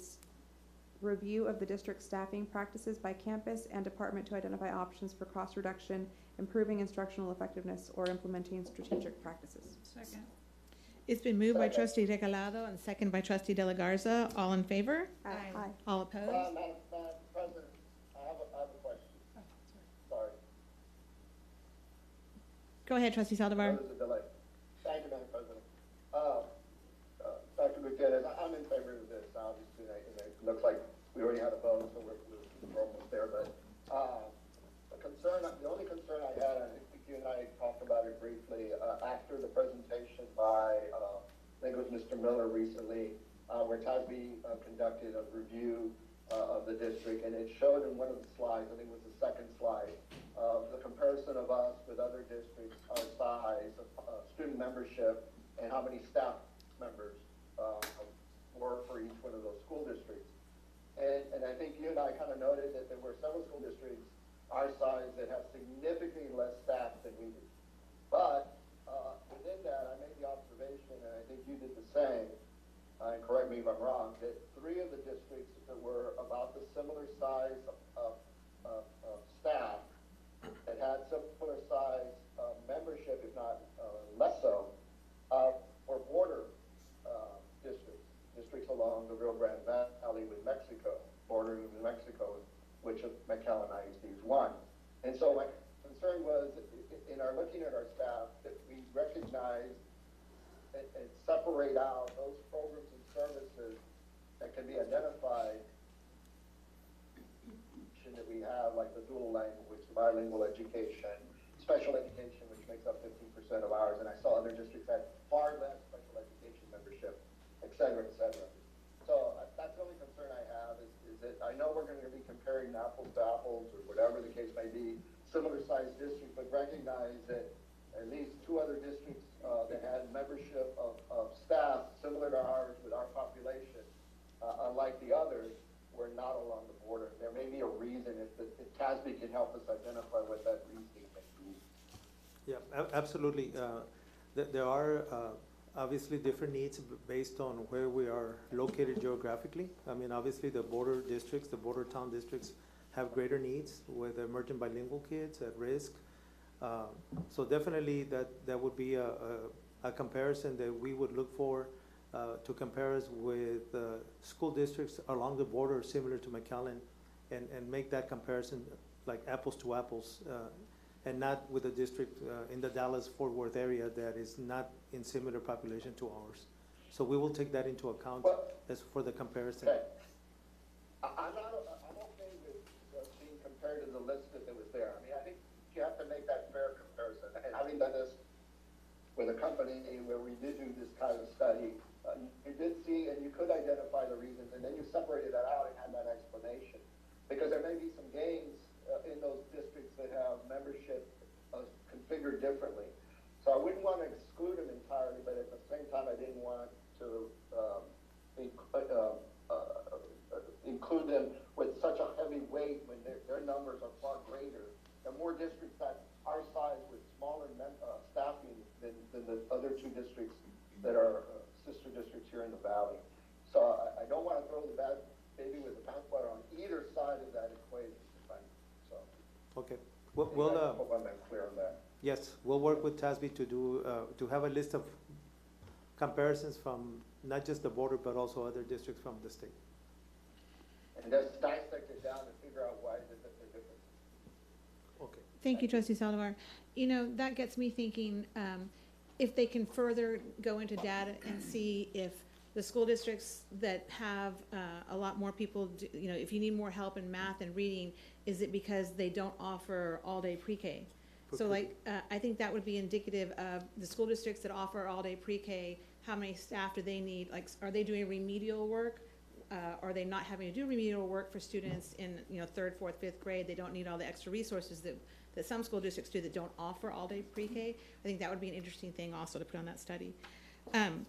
review of the district staffing practices by campus and department to identify options for cost reduction, improving instructional effectiveness, or implementing strategic practices. Second. It's been moved by trustee Regalado and second by trustee De La Garza. All in favor? Aye. All opposed? Madam President, I have a question. Sorry. Go ahead, trustee Saldivar. There's a delay. Thank you, Madam President. Dr. Gutierrez, I'm in favor of this, obviously, and it looks like we already had a vote, so we're almost there, but the only concern I had, and I think you and I talked about it briefly, after the presentation by, I think it was Mr. Miller recently, where TASB conducted a review of the district, and it showed in one of the slides, I think it was the second slide, the comparison of us with other districts, our size, student membership, and how many staff members were for each one of those school districts. And I think you and I kind of noted that there were several school districts our size that have significantly less staff than we do. But within that, I made the observation, and I think you did the same, and correct me if I'm wrong, that 3 of the districts that were about the similar size of staff, that had similar size membership, if not less so, were border districts along the Rio Grande Valley with Mexico, bordering with Mexico, which McAllen ISD is one. And so my concern was, in our looking at our staff, that we recognize and separate out those programs and services that can be identified that we have, like the dual language, bilingual education, special education, which makes up 15% of ours, and I saw other districts had far less special education membership, et cetera, et cetera. So that's the only concern I have is that I know we're going to be comparing apples to apples or whatever the case may be, similar sized districts, but recognize that at least 2 other districts that had membership of staff similar to ours with our population, unlike the others, were not along the border. There may be a reason if TASB can help us identify what that reason may be. Yeah, absolutely. There are obviously different needs based on where we are located geographically. I mean, obviously the border districts, the border town districts have greater needs with emerging bilingual kids at risk. So definitely that would be a comparison that we would look for to compare us with school districts along the border similar to McAllen and make that comparison like apples to apples. And not with a district in the Dallas-Fort Worth area that is not in similar population to ours. So we will take that into account as for the comparison. Okay. I'm okay with being compared to the list that was there. I mean, I think you have to make that fair comparison. And having done this with a company where we did do this kind of study, you did see and you could identify the reasons, and then you separated that out and had that explanation. Because there may be some gains in those districts that have membership configured differently. So I wouldn't want to exclude them entirely, but at the same time I didn't want to include them with such a heavy weight when their numbers are far greater. There are more districts that our size with smaller staffing than the other 2 districts that are sister districts here in the valley. So I don't want to throw the bad baby with the bathwater on either side of that equation. Okay. I hope I'm clear on that. Yes, we'll work with TASB to do to have a list of comparisons from not just the border but also other districts from the state. And just dissect it down and figure out why they're different. Okay. Thank you, trustee Saldivar. You know, that gets me thinking, if they can further go into data and see if the school districts that have a lot more people, if you need more help in math and reading, is it because they don't offer all-day pre-K? So like, I think that would be indicative of the school districts that offer all-day pre-K, how many staff do they need? Like, are they doing remedial work? are they not having to do remedial work for students in, third, fourth, fifth grade? They don't need all the extra resources that some school districts do that don't offer all-day pre-K. I think that would be an interesting thing also to put on that study.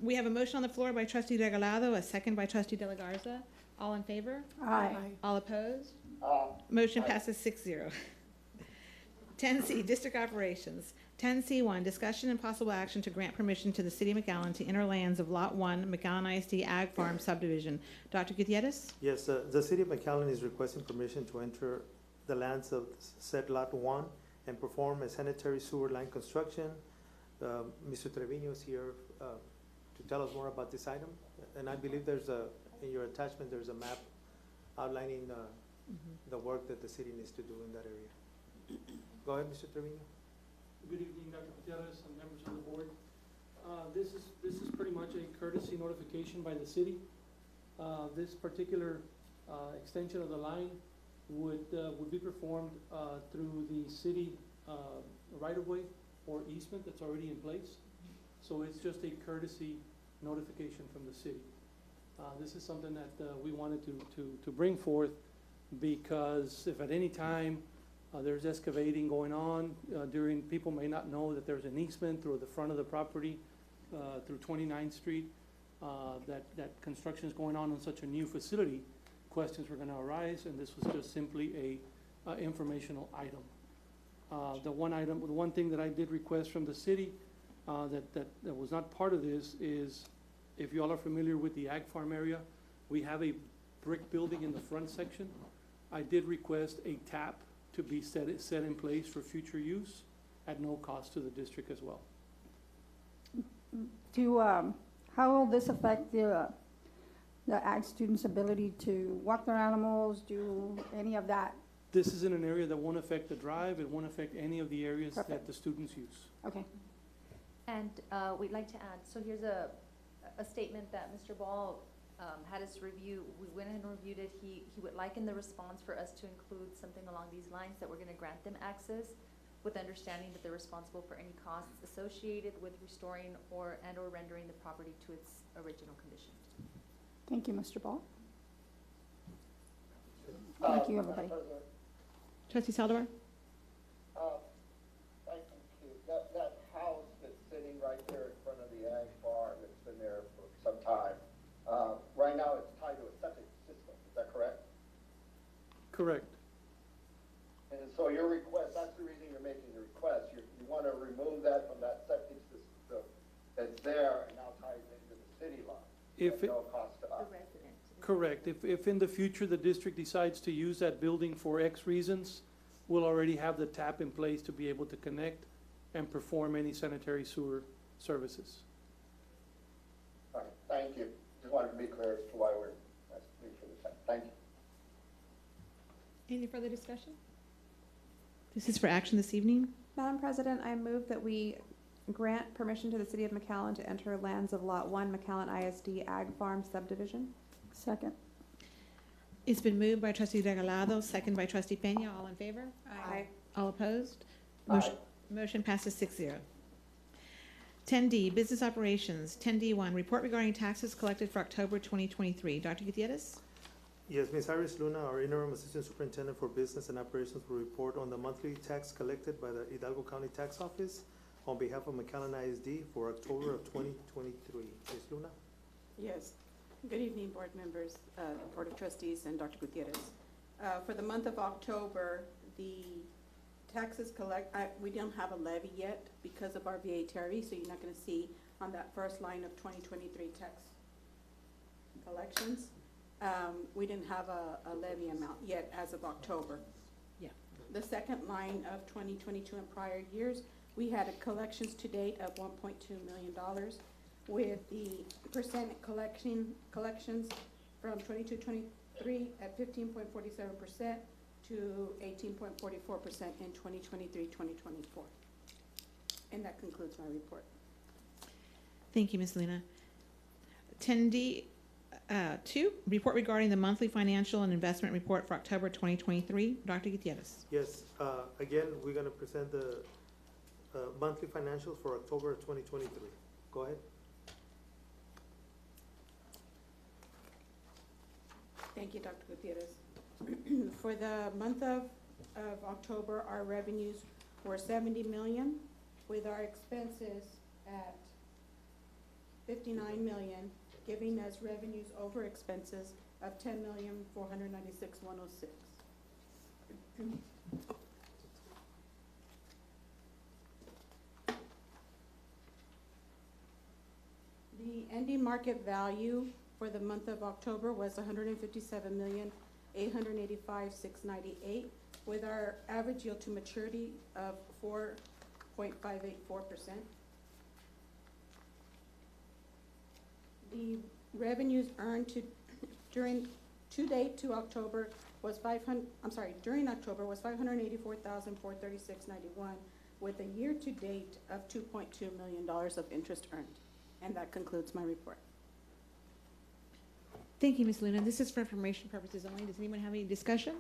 We have a motion on the floor by trustee Regalado, a second by trustee De La Garza. All in favor? Aye. All opposed? Motion passes 6-0. 10C, District Operations. 10C1, discussion and possible action to grant permission to the City of McAllen to enter lands of Lot 1, McAllen ISD Ag Farm Subdivision. Dr. Gutierrez? Yes, the City of McAllen is requesting permission to enter the lands of said Lot 1 and perform a sanitary sewer line construction. Mr. Trevino is here to tell us more about this item. And I believe in your attachment, there's a map outlining the work that the city needs to do in that area. Go ahead, Mr. Trevino. Good evening, Dr. Gutierrez and members of the board. This is pretty much a courtesy notification by the city. This particular extension of the line would be performed through the city right-of-way or easement that's already in place. So it's just a courtesy notification from the city. This is something that we wanted to bring forth because if at any time there's excavating going on people may not know that there's an easement through the front of the property through 29th Street, that construction is going on such a new facility. Questions were going to arise, and this was just simply a informational item. The one thing that I did request from the city that was not part of this is, if you all are familiar with the Ag Farm area, we have a brick building in the front section. I did request a tap to be set in place for future use at no cost to the district as well. How will this affect the ag students' ability to walk their animals, do any of that? This is in an area that won't affect the drive. It won't affect any of the areas that the students use. Okay. And we'd like to add, so here's a statement that Mr. Ball had us review. We went ahead and reviewed it. He would like in the response for us to include something along these lines, that we're going to grant them access with understanding that they're responsible for any costs associated with restoring or rendering the property to its original condition. Thank you, Mr. Ball. Thank you, everybody. Trustee Saldivar? Thank you. That house that's sitting right there in front of the ag farm, it's been there for some time. Right now, it's tied to a septic system. Is that correct? Correct. And so your request, that's the reason you're making the request. You want to remove that from that septic system that's there and now ties into the city line. At no cost to us. Correct. If in the future the district decides to use that building for X reasons, we'll already have the tap in place to be able to connect and perform any sanitary sewer services. All right, thank you. Just wanted to be clear as to why we're asking for the tap. Thank you. Any further discussion? This is for action this evening. Madam President, I move that we grant permission to the City of McAllen to enter lands of Lot 1, McAllen ISD Ag Farm Subdivision. Second. It's been moved by trustee Regalado, second by trustee Peña. All in favor? Aye. All opposed? Motion passes 6-0. 10D, Business Operations. 10D1, report regarding taxes collected for October 2023. Dr. Gutierrez? Yes, Ms. Iris Luna, our interim assistant superintendent for business and operations, will report on the monthly tax collected by the Hidalgo County Tax Office on behalf of McAllen ISD for October of 2023. Ms. Luna? Yes. Good evening, board members, Board of Trustees, and Dr. Gutierrez. For the month of October, the taxes we don't have a levy yet because of our VA-TRE, so you're not going to see on that first line of 2023 tax collections. We didn't have a levy amount yet as of October. Yeah. The second line of 2022 and prior years, we had a collections to date of $1.2 million, with the percent collections from 22-23 at 15.47% to 18.44% in 2023-2024. And that concludes my report. Thank you, Ms. Luna. 10D 2, report regarding the monthly financial and investment report for October 2023. Dr. Gutierrez. Yes, again, we're going to present the monthly financials for October 2023. Go ahead. Thank you, Dr. Gutierrez. For the month of October, our revenues were 70 million, with our expenses at 59 million, giving us revenues over expenses of 10,496,106. The ending market value for the month of October was 157,885,698, with our average yield to maturity of 4.584%. The revenues earned during October was during October was 584,436.91, with a year-to-date of $2.2 million of interest earned. And that concludes my report. Thank you, Ms. Luna. This is for information purposes only. Does anyone have any discussion?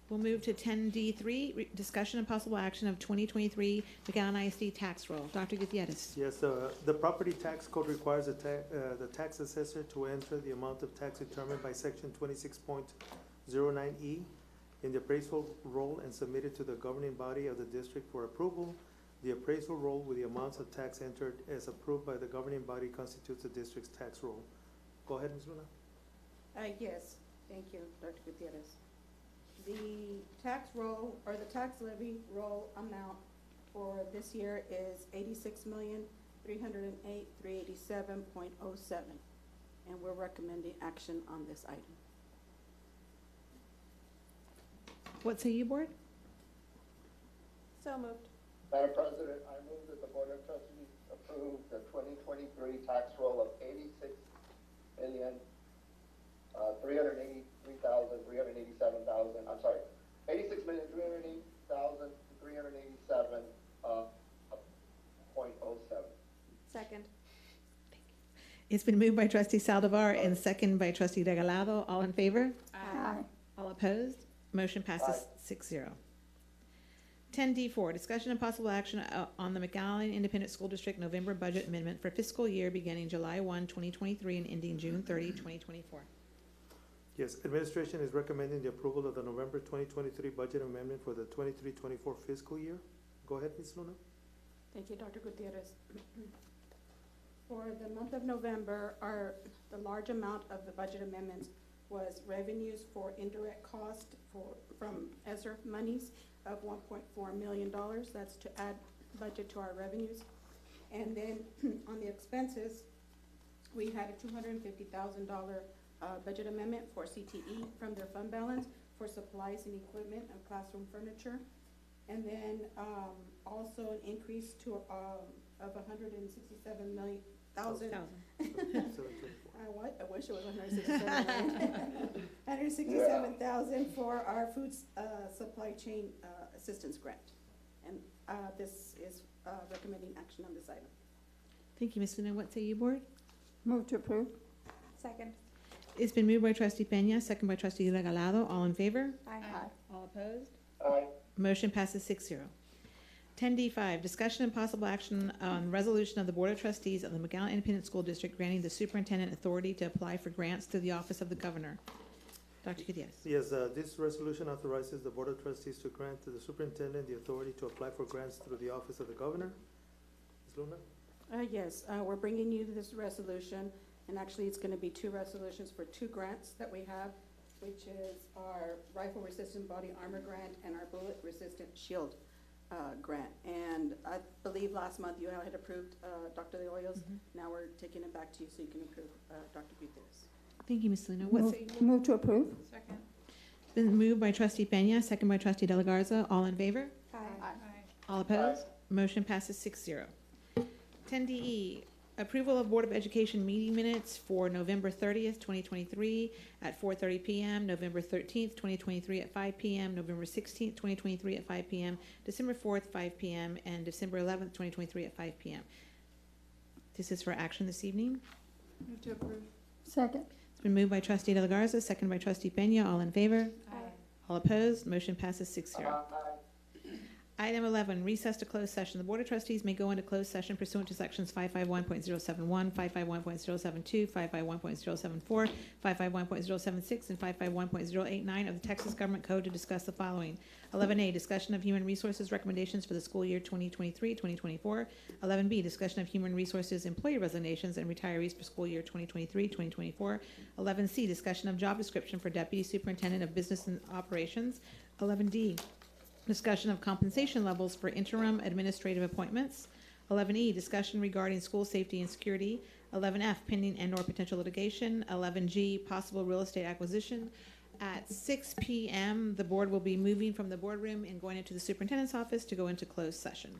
We'll move to 10D3, discussion and possible action of 2023 McAllen ISD tax roll. Dr. Gutierrez. Yes, the property tax code requires the tax assessor to enter the amount of tax determined by section 26.09E in the appraisal roll and submit it to the governing body of the district for approval. The appraisal roll with the amounts of tax entered as approved by the governing body constitutes the district's tax roll. Go ahead, Ms. Luna. Yes, thank you, Dr. Gutierrez. The tax roll, or the tax levy roll amount for this year is 86,308,387.07, and we're recommending action on this item. What say you, board? So moved. Madam President, I move that the Board of Trustees approve the 2023 tax roll of 86,387,000, I'm sorry, 86,380,387.07. Second. It's been moved by trustee Saldivar and second by trustee Regalado. All in favor? Aye. All opposed? Motion passes 6-0. 10D4, discussion and possible action on the McAllen Independent School District November budget amendment for fiscal year beginning July 1, 2023 and ending June 30, 2024. Yes, administration is recommending the approval of the November 2023 budget amendment for the 23-24 fiscal year. Go ahead, Ms. Luna. Thank you, Dr. Gutierrez. For the month of November, the large amount of the budget amendments was revenues for indirect cost from ESSER monies of $1.4 million. That's to add budget to our revenues. And then on the expenses, we had a $250,000 budget amendment for CTE from their fund balance for supplies and equipment and classroom furniture. And then also an increase to of $167,000. I wish it was $167,000 for our food supply chain assistance grant. And this is recommending action on this item. Thank you, Ms. Luna. What say you, board? Move to approve. Second. It's been moved by trustee Peña, second by trustee Regalado. All in favor? Aye. All opposed? Aye. Motion passes 6-0. 10D5, discussion and possible action on resolution of the Board of Trustees of the McAllen Independent School District granting the superintendent authority to apply for grants through the Office of the Governor. Dr. Gutierrez. Yes, this resolution authorizes the Board of Trustees to grant to the superintendent the authority to apply for grants through the Office of the Governor. Ms. Luna? Yes, we're bringing you this resolution, and actually it's going to be two resolutions for two grants that we have, which is our rifle resistant body armor grant and our bullet resistant shield grant. And I believe last month you had approved Dr. De Hoyos. Now we're taking it back to you so you can approve Dr. Gutierrez. Thank you, Ms. Luna. Move to approve. Second. It's been moved by trustee Peña, second by trustee De La Garza. All in favor? Aye. All opposed? Motion passes 6-0. 10DE, approval of Board of Education meeting minutes for November 30th, 2023 at 4:30 p.m., November 13th, 2023 at 5 p.m., November 16th, 2023 at 5 p.m., December 4th, 5 p.m., and December 11th, 2023 at 5 p.m. This is for action this evening. Move to approve. Second. It's been moved by trustee De La Garza, second by trustee Peña. All in favor? Aye. All opposed? Motion passes 6-0. Item 11, recess to closed session. The Board of Trustees may go into closed session pursuant to sections 551.071, 551.072, 551.074, 551.076, and 551.089 of the Texas Government Code to discuss the following. 11A, discussion of human resources recommendations for the school year 2023-2024. 11B, discussion of human resources employee resignations and retirees for school year 2023-2024. 11C, discussion of job description for Deputy Superintendent of Business and Operations. 11D, discussion of compensation levels for interim administrative appointments. 11E, discussion regarding school safety and security. 11F, pending and/or potential litigation. 11G, possible real estate acquisition. At 6 p.m., the board will be moving from the boardroom and going into the superintendent's office to go into closed session.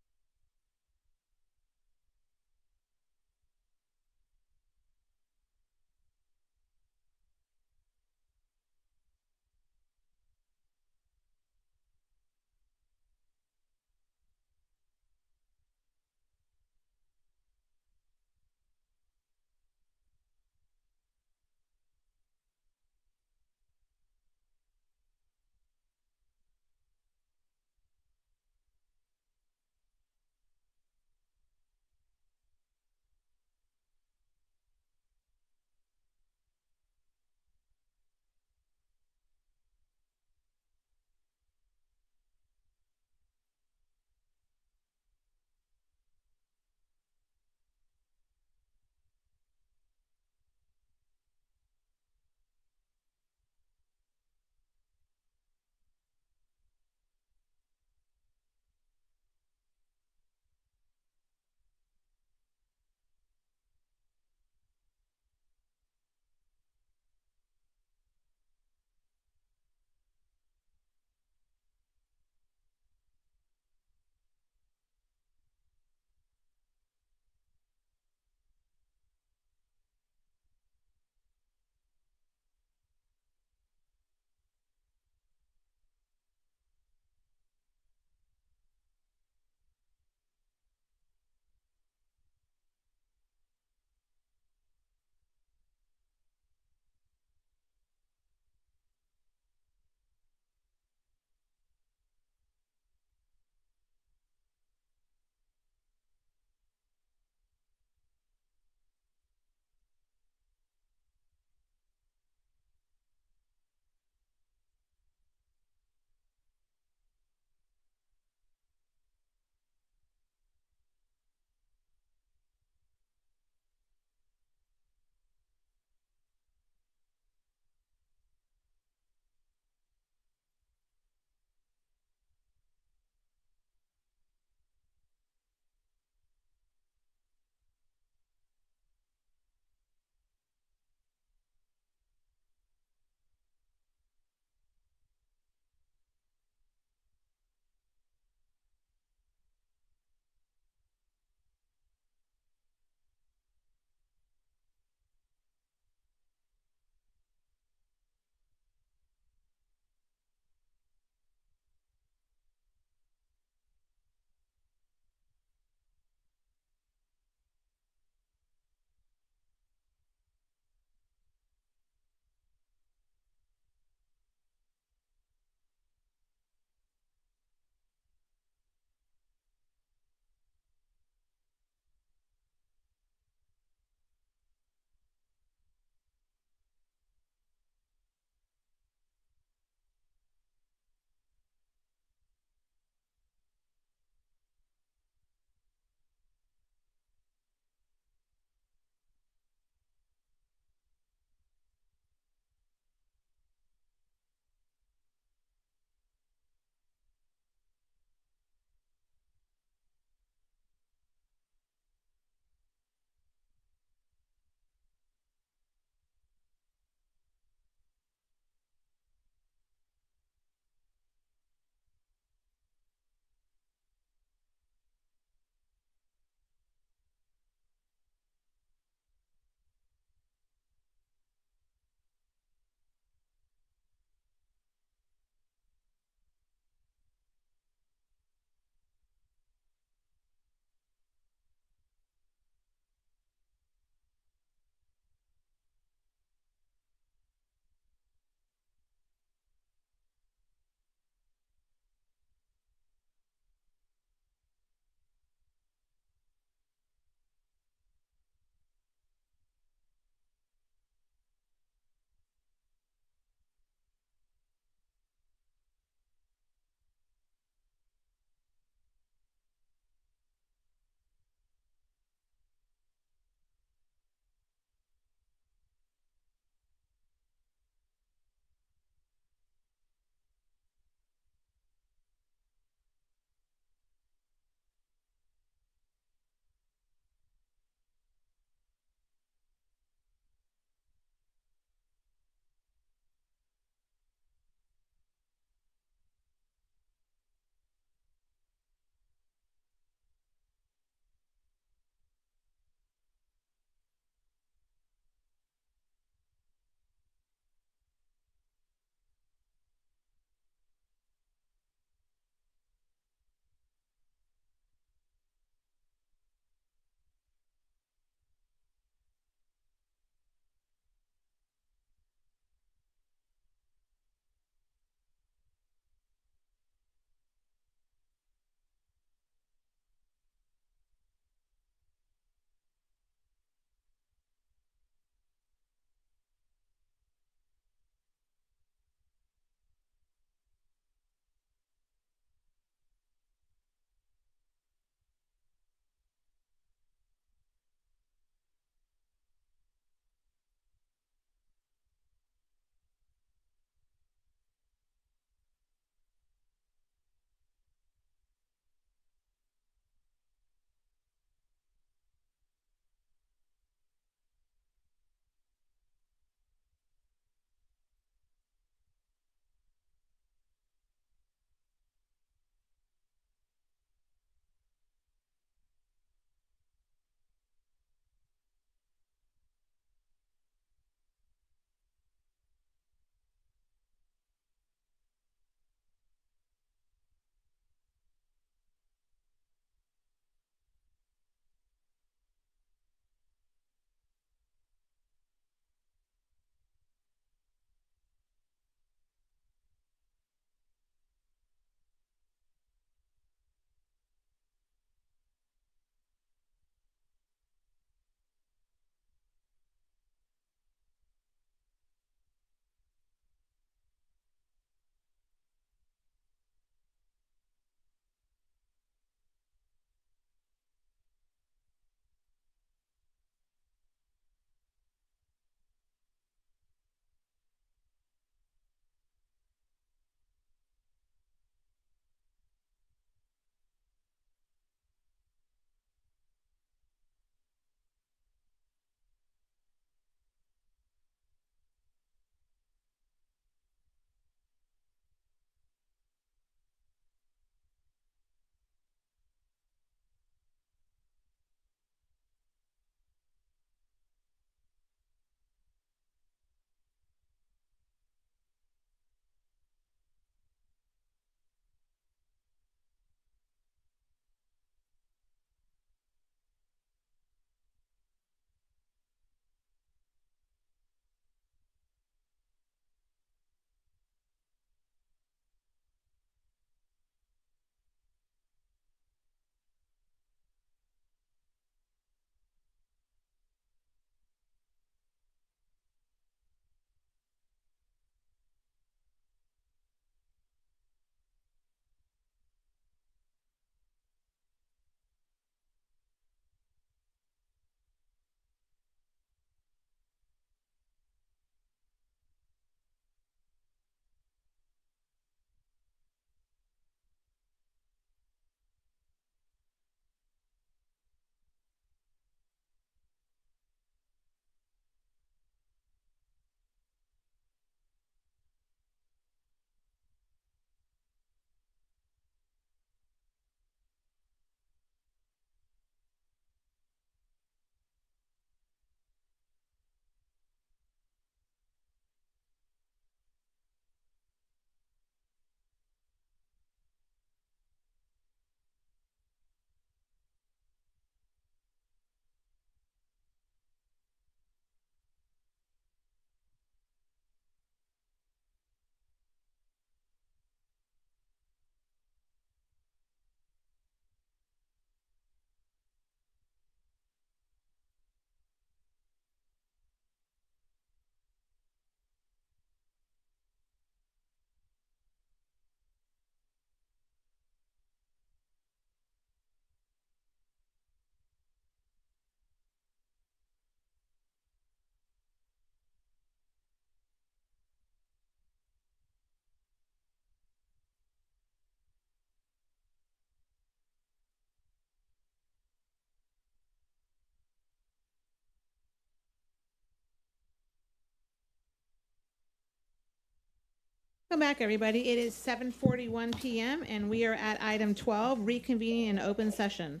Welcome back, everybody. It is 7:41 p.m. and we are at item 12, reconvening in open session.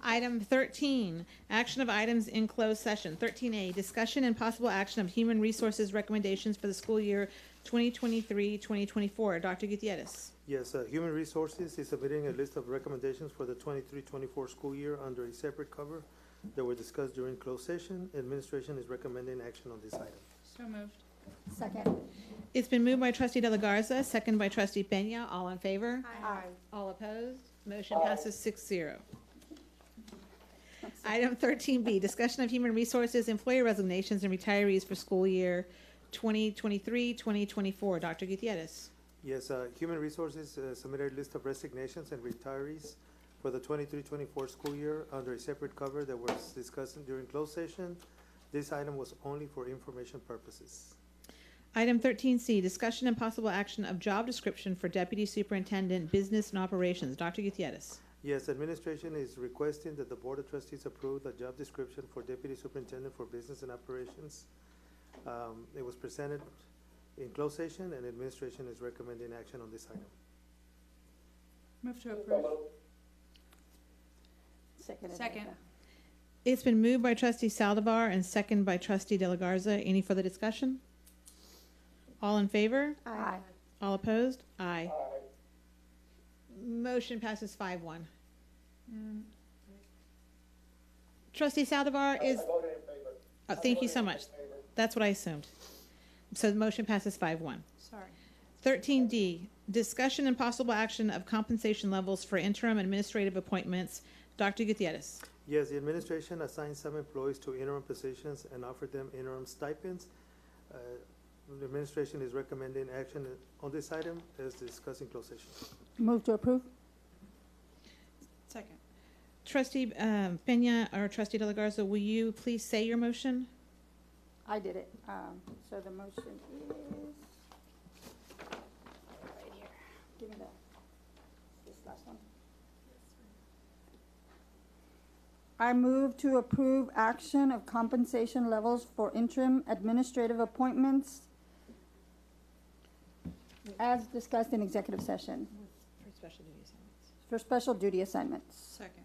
Item 13, action of items in closed session. 13A, discussion and possible action of human resources recommendations for the school year 2023-2024. Dr. Gutierrez. Yes, Human Resources is submitting a list of recommendations for the 23-24 school year under a separate cover that were discussed during closed session. Administration is recommending action on this item. So moved. Second. It's been moved by trustee De La Garza, second by trustee Pena. All in favor? Aye. All opposed? Motion passes 6-0. Item 13B, discussion of human resources, employee resignations, and retirees for school year 2023-2024. Dr. Gutierrez. Yes, Human Resources submitted a list of resignations and retirees for the 23-24 school year under a separate cover that was discussed during closed session. This item was only for information purposes. Item 13C, discussion and possible action of job description for Deputy Superintendent, Business and Operations. Dr. Gutierrez. Yes, administration is requesting that the Board of Trustees approve the job description for Deputy Superintendent for Business and Operations. It was presented in closed session, and administration is recommending action on this item. Move to approve. Second. It's been moved by trustee Saldivar and second by trustee De La Garza. Any further discussion? All in favor? Aye. All opposed? Aye. Motion passes 5-1. Trustee Saldivar is. Oh, thank you so much. That's what I assumed. So the motion passes 5-1. Sorry. 13D, discussion and possible action of compensation levels for interim administrative appointments. Dr. Gutierrez. Yes, the administration assigned some employees to interim positions and offered them interim stipends. The administration is recommending action on this item as discussed in closed session. Move to approve. Second. Trustee Pena or trustee De La Garza, will you please say your motion? I did it. So the motion is right here. Give me this last one. I move to approve action of compensation levels for interim administrative appointments as discussed in executive session For special duty assignments. for special duty assignments. Second.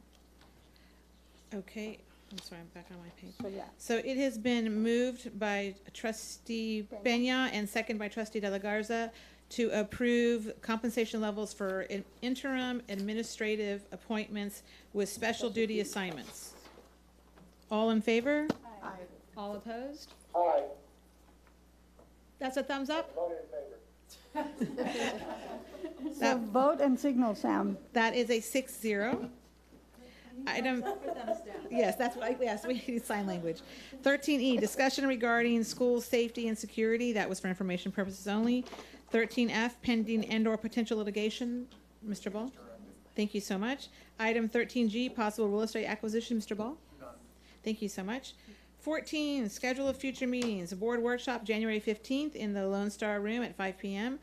Okay, I'm sorry, I'm back on my page. So, yeah. So it has been moved by trustee Pena and second by trustee De La Garza to approve compensation levels for interim administrative appointments with special duty assignments. All in favor? Aye. All opposed? Aye. That's a thumbs up? Vote in favor. So vote and signal, Sam. That is a 6-0. Item. Yes, that's what yes, we need sign language. 13E, discussion regarding school safety and security. That was for information purposes only. 13F, pending and/or potential litigation. Mr. Ball? Thank you so much. Item 13G, possible real estate acquisition. Mr. Ball? Thank you so much. 14, schedule of future meetings. A board workshop January 15th in the Lone Star Room at 5 p.m.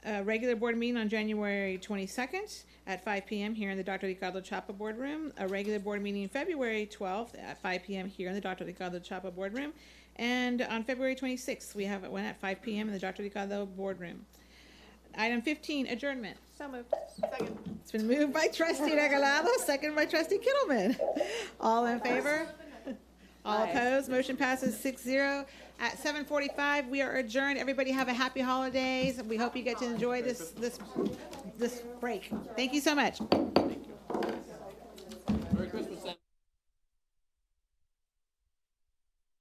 A regular board meeting on January 22nd at 5 p.m. here in the Dr. Ricardo Chapa boardroom. A regular board meeting February 12th at 5 p.m. here in the Dr. Ricardo Chapa boardroom. And on February 26th, we have one at 5 p.m. in the Dr. Ricardo boardroom. Item 15, adjournment. So moved. Second. It's been moved by trustee Regalado, second by trustee Kittleman. All in favor? All opposed? Motion passes 6-0. At 7:45, we are adjourned. Everybody have a happy holidays. We hope you get to enjoy this break. Thank you so much.